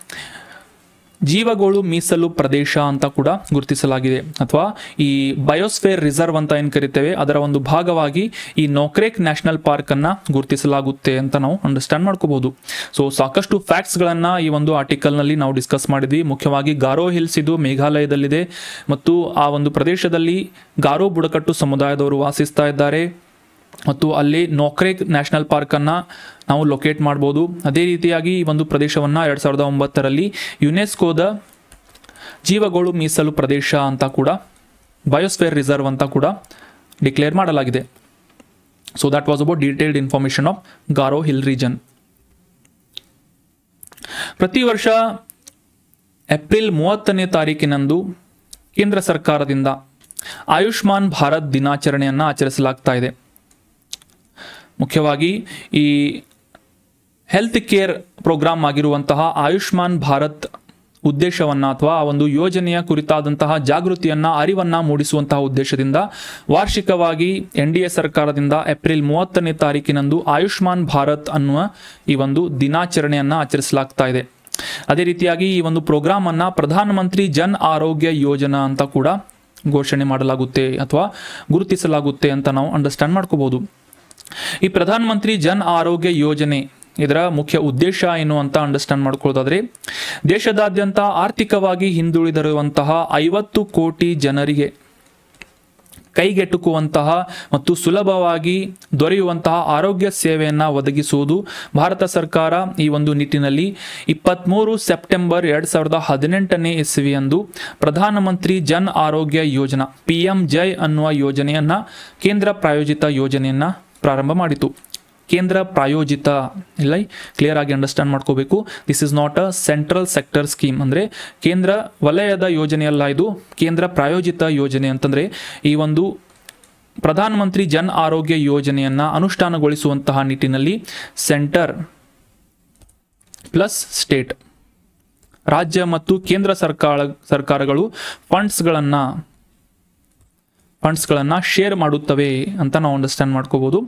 ಜೀವಗೋಳು ಮೀಸಲು ಪ್ರದೇಶ ಅಂತ ಕೂಡ ಗುರುತಿಸಲಾಗಿದೆ, ಅಥವಾ ಈ ಬಯೋಸ್ಫೇರ್ ರಿಸರ್ವ್ ಅಂತ ಏನು ಕರಿತೇವೆ ಅದರ ಒಂದು ಭಾಗವಾಗಿ ಈ ನೋಕ್ರೇಕ್ ನ್ಯಾಷನಲ್ ಪಾರ್ಕ್ ಅನ್ನ ಗುರುತಿಸಲಾಗುತ್ತೆ ಅಂತ ನಾವು ಅಂಡರ್ಸ್ಟ್ಯಾಂಡ್ ಮಾಡ್ಕೋಬಹುದು. ಸೊ ಸಾಕಷ್ಟು ಫ್ಯಾಕ್ಟ್ಸ್ ಗಳನ್ನ ಈ ಒಂದು ಆರ್ಟಿಕಲ್ ನಲ್ಲಿ ನಾವು ಡಿಸ್ಕಸ್ ಮಾಡಿದ್ವಿ. ಮುಖ್ಯವಾಗಿ ಗಾರೋ ಹಿಲ್ಸ್ ಇದು ಮೇಘಾಲಯದಲ್ಲಿದೆ ಮತ್ತು ಆ ಒಂದು ಪ್ರದೇಶದಲ್ಲಿ ಗಾರೋ ಬುಡಕಟ್ಟು ಸಮುದಾಯದವರು ವಾಸಿಸ್ತಾ ಇದ್ದಾರೆ ಮತ್ತು ಅಲ್ಲಿ ನೋಕ್ರೇಕ್ ನ್ಯಾಷನಲ್ ಪಾರ್ಕ್ ಅನ್ನ ನಾವು ಲೊಕೇಟ್ ಮಾಡಬಹುದು. ಅದೇ ರೀತಿಯಾಗಿ ಈ ಒಂದು ಪ್ರದೇಶವನ್ನ 2009ರಲ್ಲಿ ಯುನೆಸ್ಕೋದ ಜೀವಗೋಳು ಮೀಸಲು ಪ್ರದೇಶ ಅಂತ ಕೂಡ, ಬಯೋಸ್ಫೇರ್ ರಿಸರ್ವ್ ಅಂತ ಕೂಡ ಡಿಕ್ಲೇರ್ ಮಾಡಲಾಗಿದೆ. So that was about detailed information of Garo hill region. ಪ್ರತಿ ವರ್ಷ ಏಪ್ರಿಲ್ 30ನೇ ತಾರೀಕಿನಂದು ಕೇಂದ್ರ ಸರ್ಕಾರದಿಂದ ಆಯುಷ್ಮಾನ್ ಭಾರತ್ ದಿನಾಚರಣೆಯನ್ನು ಆಚರಿಸಲಾಗ್ತಾ ಇದೆ. ಮುಖ್ಯವಾಗಿ ಈ ಹೆಲ್ತ್ ಕೇರ್ ಪ್ರೋಗ್ರಾಮ್ ಆಗಿರುವಂತಹ ಆಯುಷ್ಮಾನ್ ಭಾರತ್ ಉದ್ದೇಶವನ್ನ ಅಥವಾ ಆ ಒಂದು ಯೋಜನೆಯ ಕುರಿತಾದಂತಹ ಜಾಗೃತಿಯನ್ನ, ಅರಿವನ್ನ ಮೂಡಿಸುವಂತಹ ಉದ್ದೇಶದಿಂದ ವಾರ್ಷಿಕವಾಗಿ NDA ಸರ್ಕಾರದಿಂದ ಏಪ್ರಿಲ್ 30ನೇ ತಾರೀಕಿನಂದು ಆಯುಷ್ಮಾನ್ ಭಾರತ್ ಅನ್ನುವ ಈ ಒಂದು ದಿನಾಚರಣೆಯನ್ನ ಆಚರಿಸಲಾಗ್ತಾ ಇದೆ. ಅದೇ ರೀತಿಯಾಗಿ ಈ ಒಂದು ಪ್ರೋಗ್ರಾಮ್ ಅನ್ನ ಪ್ರಧಾನಮಂತ್ರಿ ಜನ್ ಆರೋಗ್ಯ ಯೋಜನಾ ಅಂತ ಕೂಡ ಘೋಷಣೆ ಮಾಡಲಾಗುತ್ತೆ ಅಥವಾ ಗುರುತಿಸಲಾಗುತ್ತೆ ಅಂತ ನಾವು ಅಂಡರ್ಸ್ಟ್ಯಾಂಡ್ ಮಾಡ್ಕೋಬಹುದು. ಈ ಪ್ರಧಾನಮಂತ್ರಿ ಜನ್ ಆರೋಗ್ಯ ಯೋಜನೆ ಇದರ ಮುಖ್ಯ ಉದ್ದೇಶ ಏನು ಅಂತ ಅಂಡರ್ಸ್ಟ್ಯಾಂಡ್ ಮಾಡ್ಕೊಳ್ಳೋದಾದ್ರೆ, ದೇಶದಾದ್ಯಂತ ಆರ್ಥಿಕವಾಗಿ ಹಿಂದುಳಿದಿರುವಂತಹ 50 ಕೋಟಿ ಜನರಿಗೆ ಕೈಗೆಟುಕುವಂತಹ ಮತ್ತು ಸುಲಭವಾಗಿ ದೊರೆಯುವಂತಹ ಆರೋಗ್ಯ ಸೇವೆಯನ್ನು ಒದಗಿಸುವುದು ಭಾರತ ಸರ್ಕಾರ ಈ ಒಂದು ನಿಟ್ಟಿನಲ್ಲಿ 23 ಸೆಪ್ಟೆಂಬರ್ 2018ನೇ ಇಸವಿಯಂದು ಪ್ರಧಾನಮಂತ್ರಿ ಜನ್ ಆರೋಗ್ಯ ಯೋಜನಾ PMJY ಅನ್ನುವ ಯೋಜನೆಯನ್ನು ಕೇಂದ್ರ ಪ್ರಾಯೋಜಿತ ಯೋಜನೆಯನ್ನು ಪ್ರಾರಂಭ ಮಾಡಿತು. ಕೇಂದ್ರ ಪ್ರಾಯೋಜಿತ ಇಲ್ಲ, ಕ್ಲಿಯರ್ ಆಗಿ ಅಂಡರ್ಸ್ಟ್ಯಾಂಡ್ ಮಾಡ್ಕೋಬೇಕು. This is not a central sector scheme, ಅಂದರೆ ಕೇಂದ್ರ ವಲಯದ ಯೋಜನೆಯಲ್ಲ, ಇದು ಕೇಂದ್ರ ಪ್ರಾಯೋಜಿತ ಯೋಜನೆ. ಅಂತಂದರೆ ಈ ಒಂದು ಪ್ರಧಾನಮಂತ್ರಿ ಜನ್ ಆರೋಗ್ಯ ಯೋಜನೆಯನ್ನು ಅನುಷ್ಠಾನಗೊಳಿಸುವಂತಹ ನಿಟ್ಟಿನಲ್ಲಿ ಸೆಂಟರ್ ಪ್ಲಸ್ ಸ್ಟೇಟ್, ರಾಜ್ಯ ಮತ್ತು ಕೇಂದ್ರ ಸರ್ಕಾರಗಳು ಫಂಡ್ಸ್ಗಳನ್ನು ಶೇರ್ ಮಾಡುತ್ತವೆ ಅಂತ ನಾವು ಅಂಡರ್ಸ್ಟ್ಯಾಂಡ್ ಮಾಡ್ಕೋಬಹುದು.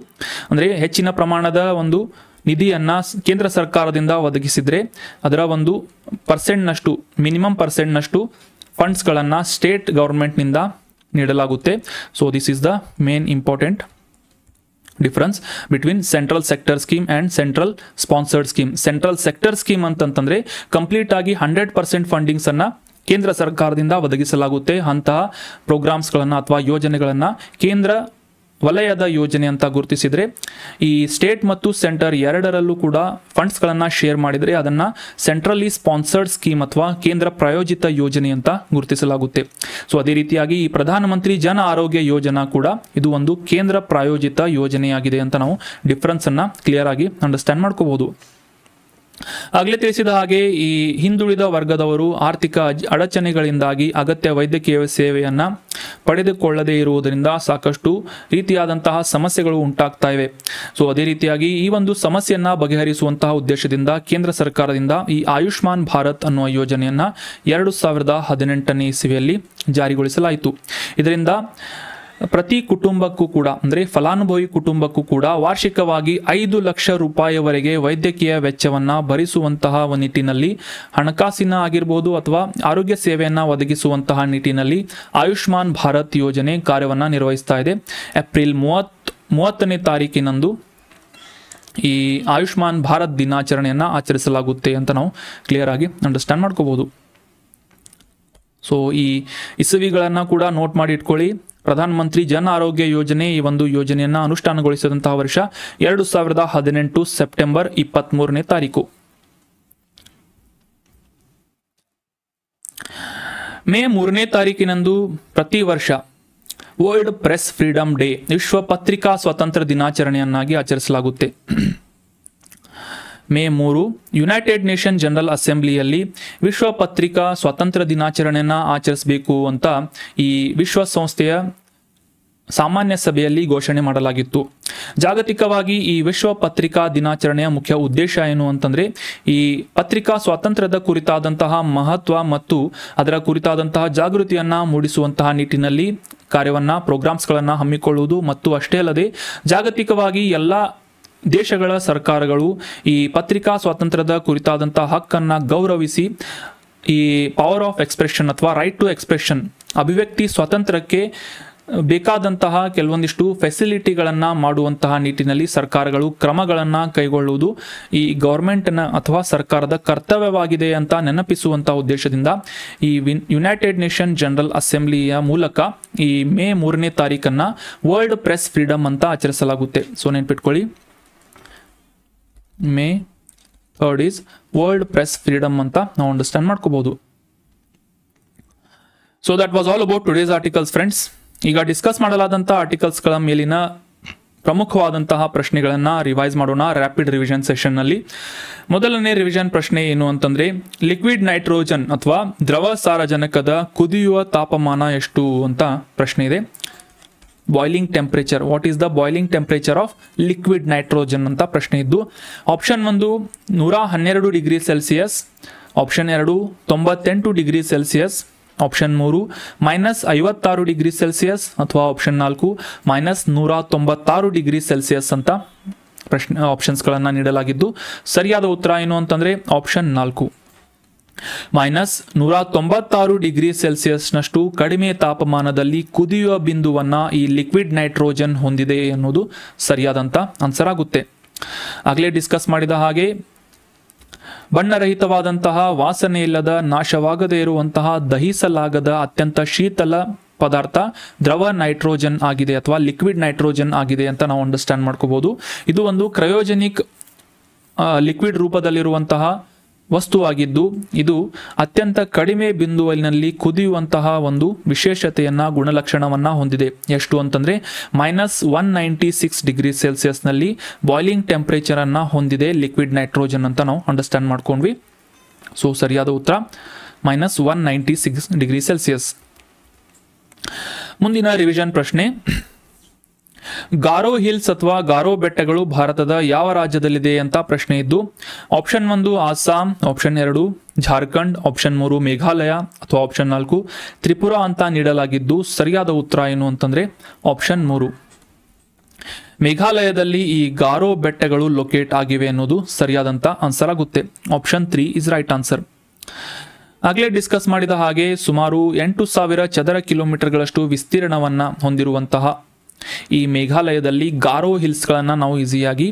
ಅಂದರೆ ಹೆಚ್ಚಿನ ಪ್ರಮಾಣದ ಒಂದು ನಿಧಿಯನ್ನು ಕೇಂದ್ರ ಸರ್ಕಾರದಿಂದ ಒದಗಿಸಿದರೆ ಅದರ ಒಂದು ಪರ್ಸೆಂಟ್ನಷ್ಟು, ಮಿನಿಮಮ್ ಪರ್ಸೆಂಟ್ನಷ್ಟು ಫಂಡ್ಸ್ಗಳನ್ನು ಸ್ಟೇಟ್ ಗೌರ್ಮೆಂಟ್ನಿಂದ ನೀಡಲಾಗುತ್ತೆ. So this is the main important difference between central sector scheme and central sponsored scheme. Central sector scheme ಅಂತಂತಂದರೆ ಕಂಪ್ಲೀಟ್ ಆಗಿ 100% ಫಂಡಿಂಗ್ಸನ್ನು ಕೇಂದ್ರ ಸರ್ಕಾರದಿಂದ ಒದಗಿಸಲಾಗುತ್ತೆ. ಅಂತಹ ಪ್ರೋಗ್ರಾಮ್ಸ್ಗಳನ್ನು ಅಥವಾ ಯೋಜನೆಗಳನ್ನು ಕೇಂದ್ರ ವಲಯದ ಯೋಜನೆ ಅಂತ ಗುರುತಿಸಿದರೆ, ಈ ಸ್ಟೇಟ್ ಮತ್ತು ಸೆಂಟರ್ ಎರಡರಲ್ಲೂ ಕೂಡ ಫಂಡ್ಸ್ಗಳನ್ನು ಶೇರ್ ಮಾಡಿದರೆ ಅದನ್ನು ಸೆಂಟ್ರಲಿ ಸ್ಪಾನ್ಸರ್ಡ್ ಸ್ಕೀಮ್ ಅಥವಾ ಕೇಂದ್ರ ಪ್ರಾಯೋಜಿತ ಯೋಜನೆ ಅಂತ ಗುರುತಿಸಲಾಗುತ್ತೆ. ಸೊ ಅದೇ ರೀತಿಯಾಗಿ ಈ ಪ್ರಧಾನಮಂತ್ರಿ ಜನ ಆರೋಗ್ಯ ಯೋಜನಾ ಕೂಡ ಇದು ಒಂದು ಕೇಂದ್ರ ಪ್ರಾಯೋಜಿತ ಯೋಜನೆಯಾಗಿದೆ ಅಂತ ನಾವು ಡಿಫ್ರೆನ್ಸನ್ನು ಕ್ಲಿಯರ್ ಆಗಿ ಅಂಡರ್ಸ್ಟ್ಯಾಂಡ್ ಮಾಡ್ಕೋಬಹುದು. ಆಗಲೇ ತಿಳಿಸಿದ ಹಾಗೆ ಈ ಹಿಂದುಳಿದ ವರ್ಗದವರು ಆರ್ಥಿಕ ಅಡಚಣೆಗಳಿಂದಾಗಿ ಅಗತ್ಯ ವೈದ್ಯಕೀಯ ಸೇವೆಯನ್ನು ಪಡೆದುಕೊಳ್ಳದೇ ಇರುವುದರಿಂದ ಸಾಕಷ್ಟು ರೀತಿಯಾದಂತಹ ಸಮಸ್ಯೆಗಳು ಉಂಟಾಗ್ತಾ ಇವೆ. ಸೊ ಅದೇ ರೀತಿಯಾಗಿ ಈ ಒಂದು ಸಮಸ್ಯೆಯನ್ನು ಬಗೆಹರಿಸುವಂತಹ ಉದ್ದೇಶದಿಂದ ಕೇಂದ್ರ ಸರ್ಕಾರದಿಂದ ಈ ಆಯುಷ್ಮಾನ್ ಭಾರತ್ ಅನ್ನುವ ಯೋಜನೆಯನ್ನು 2018ನೇ ಇಸವಿಯಲ್ಲಿ ಜಾರಿಗೊಳಿಸಲಾಯಿತು. ಇದರಿಂದ ಪ್ರತಿ ಕುಟುಂಬಕ್ಕೂ ಕೂಡ, ಅಂದರೆ ಫಲಾನುಭವಿ ಕುಟುಂಬಕ್ಕೂ ಕೂಡ ವಾರ್ಷಿಕವಾಗಿ 5 ಲಕ್ಷ ರೂಪಾಯಿವರೆಗೆ ವೈದ್ಯಕೀಯ ವೆಚ್ಚವನ್ನು ಭರಿಸುವಂತಹ ನಿಟ್ಟಿನಲ್ಲಿ ಹಣಕಾಸಿನ ಆಗಿರ್ಬೋದು ಅಥವಾ ಆರೋಗ್ಯ ಸೇವೆಯನ್ನು ಒದಗಿಸುವಂತಹ ನಿಟ್ಟಿನಲ್ಲಿ ಆಯುಷ್ಮಾನ್ ಭಾರತ್ ಯೋಜನೆ ಕಾರ್ಯವನ್ನು ನಿರ್ವಹಿಸ್ತಾ ಇದೆ. ಏಪ್ರಿಲ್ 30ನೇ ತಾರೀಕಿನಂದು ಈ ಆಯುಷ್ಮಾನ್ ಭಾರತ್ ದಿನಾಚರಣೆಯನ್ನು ಆಚರಿಸಲಾಗುತ್ತೆ ಅಂತ ನಾವು ಕ್ಲಿಯರ್ ಆಗಿ ಅಂಡರ್ಸ್ಟ್ಯಾಂಡ್ ಮಾಡ್ಕೋಬಹುದು. ಸೊ ಈ ಇಸವಿಗಳನ್ನು ಕೂಡ ನೋಟ್ ಮಾಡಿ ಇಟ್ಕೊಳ್ಳಿ. ಪ್ರಧಾನಮಂತ್ರಿ ಜನ ಆರೋಗ್ಯ ಯೋಜನೆ ಈ ಒಂದು ಯೋಜನೆಯನ್ನು ಅನುಷ್ಠಾನಗೊಳಿಸಿದಂತಹ ವರ್ಷ 2018 ಸೆಪ್ಟೆಂಬರ್ 23ನೇ ತಾರೀಕು. ಮೇ 3ನೇ ತಾರೀಕಿನಂದು ಪ್ರತಿ ವರ್ಷ ವರ್ಲ್ಡ್ ಪ್ರೆಸ್ ಫ್ರೀಡಮ್ ಡೇ, ವಿಶ್ವ ಪತ್ರಿಕಾ ಸ್ವಾತಂತ್ರ್ಯ ದಿನಾಚರಣೆಯನ್ನಾಗಿ ಆಚರಿಸಲಾಗುತ್ತೆ. ಮೇ 3 ಯುನೈಟೆಡ್ ನೇಷನ್ ಜನರಲ್ ಅಸೆಂಬ್ಲಿಯಲ್ಲಿ ವಿಶ್ವ ಪತ್ರಿಕಾ ಸ್ವಾತಂತ್ರ್ಯ ದಿನಾಚರಣೆಯನ್ನು ಆಚರಿಸಬೇಕು ಅಂತ ಈ ವಿಶ್ವಸಂಸ್ಥೆಯ ಸಾಮಾನ್ಯ ಸಭೆಯಲ್ಲಿ ಘೋಷಣೆ ಮಾಡಲಾಗಿತ್ತು. ಜಾಗತಿಕವಾಗಿ ಈ ವಿಶ್ವ ಪತ್ರಿಕಾ ದಿನಾಚರಣೆಯ ಮುಖ್ಯ ಉದ್ದೇಶ ಏನು ಅಂತಂದರೆ, ಈ ಪತ್ರಿಕಾ ಸ್ವಾತಂತ್ರ್ಯದ ಕುರಿತಾದಂತಹ ಮಹತ್ವ ಮತ್ತು ಅದರ ಕುರಿತಾದಂತಹ ಜಾಗೃತಿಯನ್ನು ಮೂಡಿಸುವಂತಹ ನಿಟ್ಟಿನಲ್ಲಿ ಕಾರ್ಯವನ್ನು, ಪ್ರೋಗ್ರಾಮ್ಸ್ಗಳನ್ನು ಹಮ್ಮಿಕೊಳ್ಳುವುದು ಮತ್ತು ಅಷ್ಟೇ ಅಲ್ಲದೆ ಜಾಗತಿಕವಾಗಿ ಎಲ್ಲ ದೇಶಗಳ ಸರ್ಕಾರಗಳು ಈ ಪತ್ರಿಕಾ ಸ್ವಾತಂತ್ರ್ಯದ ಕುರಿತಾದಂತಹ ಹಕ್ಕನ್ನು ಗೌರವಿಸಿ ಈ ಪವರ್ ಆಫ್ ಎಕ್ಸ್ಪ್ರೆಷನ್ ಅಥವಾ ರೈಟ್ ಟು ಎಕ್ಸ್ಪ್ರೆಷನ್, ಅಭಿವ್ಯಕ್ತಿ ಸ್ವಾತಂತ್ರ್ಯಕ್ಕೆ ಬೇಕಾದಂತಹ ಕೆಲವೊಂದಿಷ್ಟು ಫೆಸಿಲಿಟಿಗಳನ್ನು ಮಾಡುವಂತಹ ನಿಟ್ಟಿನಲ್ಲಿ ಸರ್ಕಾರಗಳು ಕ್ರಮಗಳನ್ನು ಕೈಗೊಳ್ಳುವುದು ಈ ಗೌರ್ಮೆಂಟ್ನ ಅಥವಾ ಸರ್ಕಾರದ ಕರ್ತವ್ಯವಾಗಿದೆ ಅಂತ ನೆನಪಿಸುವಂತಹ ಉದ್ದೇಶದಿಂದ ಈ ಯುನೈಟೆಡ್ ನೇಷನ್ ಜನರಲ್ ಅಸೆಂಬ್ಲಿಯ ಮೂಲಕ ಈ ಮೇ 3ನೇ ತಾರೀಕನ್ನು ವರ್ಲ್ಡ್ ಪ್ರೆಸ್ ಫ್ರೀಡಮ್ ಅಂತ ಆಚರಿಸಲಾಗುತ್ತೆ. ಸೊ ನೆನ್ಪಿಟ್ಕೊಳ್ಳಿ, May 3rd is world press freedom ಅಂತ ನಾವು ಅಂಡರ್ಸ್ಟ್ಯಾಂಡ್ ಮಾಡ್ಕೋಬಹುದು. So that was all about today's articles friends. ಈಗ ಡಿಸ್ಕಸ್ ಮಾಡಲಾದಂತಹ ಆರ್ಟಿಕಲ್ಸ್ಗಳ ಮೇಲಿನ ಪ್ರಮುಖವಾದಂತಹ ಪ್ರಶ್ನೆಗಳನ್ನು ರಿವೈಸ್ ಮಾಡೋಣ ರ್ಯಾಪಿಡ್ ರಿವಿಷನ್ ಸೆಷನ್ನಲ್ಲಿ. ಮೊದಲನೇ ರಿವಿಷನ್ ಪ್ರಶ್ನೆ ಏನು ಅಂತಂದರೆ, ಲಿಕ್ವಿಡ್ ನೈಟ್ರೋಜನ್ ಅಥವಾ ದ್ರವ ಸಾರಜನಕದ ಕುದಿಯುವ ತಾಪಮಾನ ಎಷ್ಟು ಅಂತ ಪ್ರಶ್ನೆ ಇದೆ. Boiling temperature, what is the boiling temperature of liquid nitrogen ಅಂತ ಪ್ರಶ್ನೆ ಇದ್ದು, option 1 112 degree Celsius, option 2 98 degree Celsius, option 3 -56 degree Celsius ಅಥವಾ ಆಪ್ಷನ್ 4 -196 ಡಿಗ್ರಿ ಸೆಲ್ಸಿಯಸ್ ಅಂತ ಪ್ರಶ್ನೆ ಆಪ್ಷನ್ಸ್ಗಳನ್ನು ನೀಡಲಾಗಿದ್ದು, ಸರಿಯಾದ ಉತ್ತರ ಏನು ಅಂತಂದರೆ ಆಪ್ಷನ್ 4 -196 ಡಿಗ್ರಿ ಸೆಲ್ಸಿಯಸ್ನಷ್ಟು ಕಡಿಮೆ ತಾಪಮಾನದಲ್ಲಿ ಕುದಿಯುವ ಬಿಂದುವನ್ನು ಈ ಲಿಕ್ವಿಡ್ ನೈಟ್ರೋಜನ್ ಹೊಂದಿದೆ ಎನ್ನುವುದು ಸರಿಯಾದಂಥ ಆನ್ಸರ್ ಆಗುತ್ತೆ. ಆಗಲೇ ಡಿಸ್ಕಸ್ ಮಾಡಿದ ಹಾಗೆ ಬಣ್ಣರಹಿತವಾದಂತಹ ವಾಸನೆ ಇಲ್ಲದ ನಾಶವಾಗದೇ ಇರುವಂತಹ ದಹಿಸಲಾಗದ ಅತ್ಯಂತ ಶೀತಲ ಪದಾರ್ಥ ದ್ರವ ನೈಟ್ರೋಜನ್ ಆಗಿದೆ ಅಥವಾ ಲಿಕ್ವಿಡ್ ನೈಟ್ರೋಜನ್ ಆಗಿದೆ ಅಂತ ನಾವು ಅಂಡರ್ಸ್ಟ್ಯಾಂಡ್ ಮಾಡ್ಕೋಬಹುದು. ಇದು ಒಂದು ಕ್ರಯೋಜೆನಿಕ್ ಲಿಕ್ವಿಡ್ ರೂಪದಲ್ಲಿರುವಂತಹ ವಸ್ತುವಾಗಿದ್ದು ಇದು ಅತ್ಯಂತ ಕಡಿಮೆ ಬಿಂದುವಿನಲ್ಲಿ ಕುದಿಯುವಂತಹ ಒಂದು ವಿಶೇಷತೆಯನ್ನ ಗುಣಲಕ್ಷಣವನ್ನ ಹೊಂದಿದೆ. ಎಷ್ಟು ಅಂತಂದ್ರೆ -196 ಡಿಗ್ರಿ ಸೆಲ್ಸಿಯಸ್ನಲ್ಲಿ ಬಾಯ್ಲಿಂಗ್ ಟೆಂಪರೇಚರ್ ಅನ್ನ ಹೊಂದಿದೆ ಲಿಕ್ವಿಡ್ ನೈಟ್ರೋಜನ್ ಅಂತ ನಾವು ಅಂಡರ್ಸ್ಟ್ಯಾಂಡ್ ಮಾಡ್ಕೊಂಡ್ವಿ. ಸೊ ಸರಿಯಾದ ಉತ್ತರ -196 ಡಿಗ್ರಿ ಸೆಲ್ಸಿಯಸ್. ಮುಂದಿನ ರಿವಿಷನ್ ಪ್ರಶ್ನೆ, ಗಾರೋ ಹಿಲ್ಸ್ ಅಥವಾ ಗಾರೋ ಬೆಟ್ಟಗಳು ಭಾರತದ ಯಾವ ರಾಜ್ಯದಲ್ಲಿದೆ ಅಂತ ಪ್ರಶ್ನೆ ಇದ್ದು, option 1 Assam, option 2 Jharkhand, option 3 Meghalaya ಅಥವಾ ಆಪ್ಷನ್ 4 ತ್ರಿಪುರಾ ಅಂತ ನೀಡಲಾಗಿದ್ದು ಸರಿಯಾದ ಉತ್ತರ ಏನು ಅಂತಂದ್ರೆ ಆಪ್ಷನ್ 3 ಮೇಘಾಲಯದಲ್ಲಿ ಈ ಗಾರೋ ಬೆಟ್ಟಗಳು ಲೊಕೇಟ್ ಆಗಿವೆ ಅನ್ನೋದು ಸರಿಯಾದಂತ ಆನ್ಸರ್ ಆಗುತ್ತೆ. Option 3 is right answer. ಆಗಲೇ ಡಿಸ್ಕಸ್ ಮಾಡಿದ ಹಾಗೆ ಸುಮಾರು 8,000 ಚದರ ಕಿಲೋಮೀಟರ್ಗಳಷ್ಟು ವಿಸ್ತೀರ್ಣವನ್ನ ಹೊಂದಿರುವಂತಹ ಈ ಮೇಘಾಲಯದಲ್ಲಿ ಗಾರೋ ಹಿಲ್ಸ್ಗಳನ್ನು ನಾವು ಈಸಿಯಾಗಿ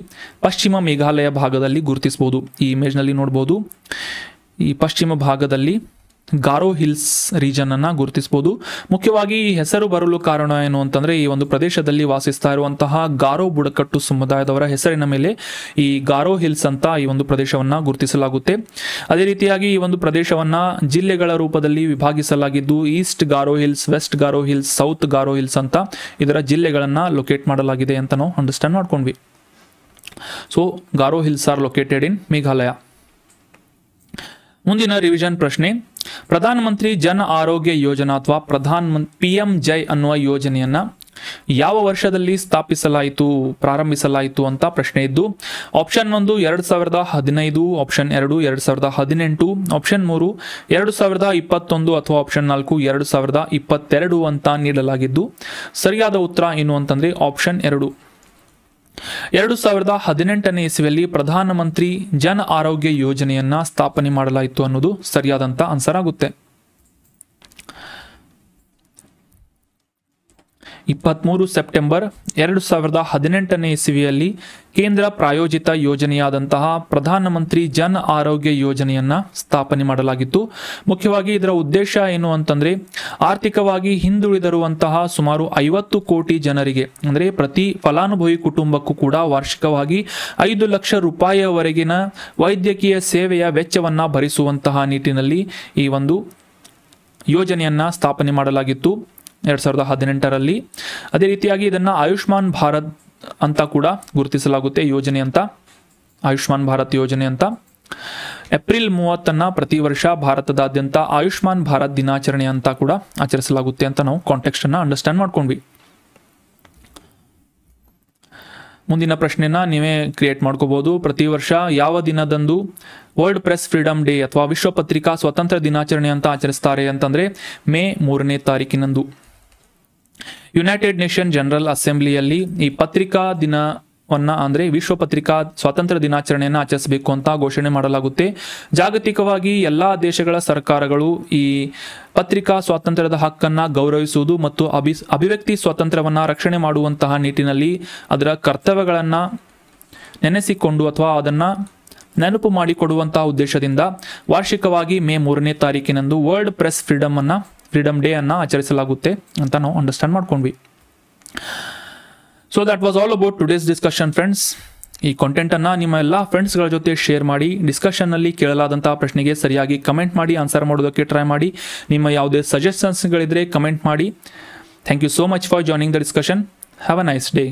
ಪಶ್ಚಿಮ ಮೇಘಾಲಯ ಭಾಗದಲ್ಲಿ ಗುರುತಿಸಬಹುದು. ಈ ಇಮೇಜ್ನಲ್ಲಿ ನೋಡ್ಬೋದು, ಈ ಪಶ್ಚಿಮ ಭಾಗದಲ್ಲಿ ಗಾರೋ ಹಿಲ್ಸ್ ರೀಜನ್ ಅನ್ನ ಗುರುತಿಸಬಹುದು. ಮುಖ್ಯವಾಗಿ ಈ ಹೆಸರು ಬರಲು ಕಾರಣ ಏನು ಅಂತಂದ್ರೆ ಈ ಒಂದು ಪ್ರದೇಶದಲ್ಲಿ ವಾಸಿಸ್ತಾ ಇರುವಂತಹ ಗಾರೋ ಬುಡಕಟ್ಟು ಸಮುದಾಯದವರ ಹೆಸರಿನ ಮೇಲೆ ಈ ಗಾರೋ ಹಿಲ್ಸ್ ಅಂತ ಈ ಒಂದು ಪ್ರದೇಶವನ್ನ ಗುರುತಿಸಲಾಗುತ್ತೆ. ಅದೇ ರೀತಿಯಾಗಿ ಈ ಒಂದು ಪ್ರದೇಶವನ್ನ ಜಿಲ್ಲೆಗಳ ರೂಪದಲ್ಲಿ ವಿಭಾಗಿಸಲಾಗಿದ್ದು East Garo Hills, West Garo Hills, South Garo Hills ಅಂತ ಇದರ ಜಿಲ್ಲೆಗಳನ್ನ ಲೊಕೇಟ್ ಮಾಡಲಾಗಿದೆ ಅಂತ ನಾವು ಅಂಡರ್ಸ್ಟ್ಯಾಂಡ್ ಮಾಡ್ಕೊಂಡ್ವಿ. So Garo hills are located in Meghalaya. ಮುಂದಿನ ರಿವಿಷನ್ ಪ್ರಶ್ನೆ, ಪ್ರಧಾನಮಂತ್ರಿ ಜನ ಆರೋಗ್ಯ ಯೋಜನಾ ಅಥವಾ PM-JAY ಅನ್ನುವ ಯೋಜನೆಯನ್ನ ಯಾವ ವರ್ಷದಲ್ಲಿ ಪ್ರಾರಂಭಿಸಲಾಯಿತು ಅಂತ ಪ್ರಶ್ನೆ ಇದ್ದು, ಆಪ್ಷನ್ 1 2015, ಆಪ್ಷನ್ 2 2018, ಆಪ್ಷನ್ 3 2021 ಅಥವಾ ಆಪ್ಷನ್ 4 2022 ಅಂತ ನೀಡಲಾಗಿದ್ದು ಸರಿಯಾದ ಉತ್ತರ ಏನು ಅಂತಂದ್ರೆ ಆಪ್ಷನ್ 2. 2018ನೇ ಇಸವಿಯಲ್ಲಿ ಪ್ರಧಾನಮಂತ್ರಿ ಜನ ಆರೋಗ್ಯ ಯೋಜನೆಯನ್ನ ಸ್ಥಾಪನೆ ಮಾಡಲಾಯಿತು ಅನ್ನೋದು ಸರಿಯಾದಂತ ಆನ್ಸರ್ ಆಗುತ್ತೆ. 23 ಸೆಪ್ಟೆಂಬರ್ 2018ನೇ ಇಸವಿಯಲ್ಲಿ ಕೇಂದ್ರ ಪ್ರಾಯೋಜಿತ ಯೋಜನೆಯಾದಂತಹ ಪ್ರಧಾನಮಂತ್ರಿ ಜನ ಆರೋಗ್ಯ ಯೋಜನೆಯನ್ನ ಸ್ಥಾಪನೆ ಮಾಡಲಾಗಿತ್ತು. ಮುಖ್ಯವಾಗಿ ಇದರ ಉದ್ದೇಶ ಏನು ಅಂತಂದ್ರೆ ಆರ್ಥಿಕವಾಗಿ ಹಿಂದುಳಿದಿರುವಂತಹ ಸುಮಾರು 50 ಕೋಟಿ ಜನರಿಗೆ ಅಂದ್ರೆ ಪ್ರತಿ ಫಲಾನುಭವಿ ಕುಟುಂಬಕ್ಕೂ ಕೂಡ ವಾರ್ಷಿಕವಾಗಿ 5 ಲಕ್ಷ ರೂಪಾಯಿವರೆಗಿನ ವೈದ್ಯಕೀಯ ಸೇವೆಯ ವೆಚ್ಚವನ್ನ ಭರಿಸುವಂತಹ ನಿಟ್ಟಿನಲ್ಲಿ ಈ ಒಂದು ಯೋಜನೆಯನ್ನ ಸ್ಥಾಪನೆ ಮಾಡಲಾಗಿತ್ತು 2018ರಲ್ಲಿ. ಅದೇ ರೀತಿಯಾಗಿ ಇದನ್ನ ಆಯುಷ್ಮಾನ್ ಭಾರತ್ ಅಂತ ಕೂಡ ಗುರುತಿಸಲಾಗುತ್ತೆ ಯೋಜನೆ ಅಂತ, ಆಯುಷ್ಮಾನ್ ಭಾರತ್ ಯೋಜನೆ ಅಂತ. ಏಪ್ರಿಲ್ 30 ಪ್ರತಿ ವರ್ಷ ಭಾರತದಾದ್ಯಂತ ಆಯುಷ್ಮಾನ್ ಭಾರತ್ ದಿನಾಚರಣೆ ಅಂತ ಕೂಡ ಆಚರಿಸಲಾಗುತ್ತೆ ಅಂತ ನಾವು ಕಾಂಟೆಕ್ಸ್ಟ್ ಅನ್ನ ಅಂಡರ್ಸ್ಟ್ಯಾಂಡ್ ಮಾಡ್ಕೊಂಡ್ವಿ. ಮುಂದಿನ ಪ್ರಶ್ನೆನ ನೀವೇ ಕ್ರಿಯೇಟ್ ಮಾಡ್ಕೋಬಹುದು. ಪ್ರತಿ ವರ್ಷ ಯಾವ ದಿನದಂದು ವರ್ಲ್ಡ್ ಪ್ರೆಸ್ ಫ್ರೀಡಮ್ ಡೇ ಅಥವಾ ವಿಶ್ವ ಪತ್ರಿಕಾ ಸ್ವಾತಂತ್ರ್ಯ ದಿನಾಚರಣೆ ಅಂತ ಆಚರಿಸ್ತಾರೆ ಅಂತಂದ್ರೆ ಮೇ 3ನೇ ತಾರೀಕಿನಂದು. ಯುನೈಟೆಡ್ ನೇಷನ್ ಜನರಲ್ ಅಸೆಂಬ್ಲಿಯಲ್ಲಿ ಈ ಪತ್ರಿಕಾ ದಿನವನ್ನ ಅಂದ್ರೆ ವಿಶ್ವ ಪತ್ರಿಕಾ ಸ್ವಾತಂತ್ರ್ಯ ದಿನಾಚರಣೆಯನ್ನು ಆಚರಿಸಬೇಕು ಅಂತ ಘೋಷಣೆ ಮಾಡಲಾಗುತ್ತೆ. ಜಾಗತಿಕವಾಗಿ ಎಲ್ಲಾ ದೇಶಗಳ ಸರ್ಕಾರಗಳು ಈ ಪತ್ರಿಕಾ ಸ್ವಾತಂತ್ರ್ಯದ ಹಕ್ಕನ್ನ ಗೌರವಿಸುವುದು ಮತ್ತು ಅಭಿವ್ಯಕ್ತಿ ಸ್ವಾತಂತ್ರ್ಯವನ್ನ ರಕ್ಷಣೆ ಮಾಡುವಂತಹ ನಿಟ್ಟಿನಲ್ಲಿ ಅದರ ಕರ್ತವ್ಯಗಳನ್ನ ನೆನೆಸಿಕೊಂಡು ಅಥವಾ ಅದನ್ನ ನೆನಪು ಮಾಡಿಕೊಡುವಂತಹ ಉದ್ದೇಶದಿಂದ ವಾರ್ಷಿಕವಾಗಿ ಮೇ 3ನೇ ತಾರೀಕಿನಂದು ವರ್ಲ್ಡ್ ಪ್ರೆಸ್ ಫ್ರೀಡಮ್ ಡೇ ಅನ್ನ ಆಚರಿಸಲಾಗುತ್ತೆ ಅಂತ ನಾವು ಅಂಡರ್ಸ್ಟ್ಯಾಂಡ್ ಮಾಡ್ಕೊಂಡ್ವಿ. So that was all about today's discussion friends. ಈ ಕಾಂಟೆಂಟ್ ಅನ್ನ ನಿಮ್ಮ ಎಲ್ಲ ಫ್ರೆಂಡ್ಸ್ಗಳ ಜೊತೆ ಶೇರ್ ಮಾಡಿ, ಡಿಸ್ಕಷನ್ ನಲ್ಲಿ ಕೇಳಲಾದಂತಹ ಪ್ರಶ್ನೆಗೆ ಸರಿಯಾಗಿ ಕಮೆಂಟ್ ಮಾಡಿ ಆನ್ಸರ್ ಮಾಡೋದಕ್ಕೆ ಟ್ರೈ ಮಾಡಿ. ನಿಮ್ಮ ಯಾವುದೇ ಸಜೆಷನ್ಸ್ಗಳಿದ್ರೆ ಕಮೆಂಟ್ ಮಾಡಿ. Thank you so much for joining the discussion. Have a nice day.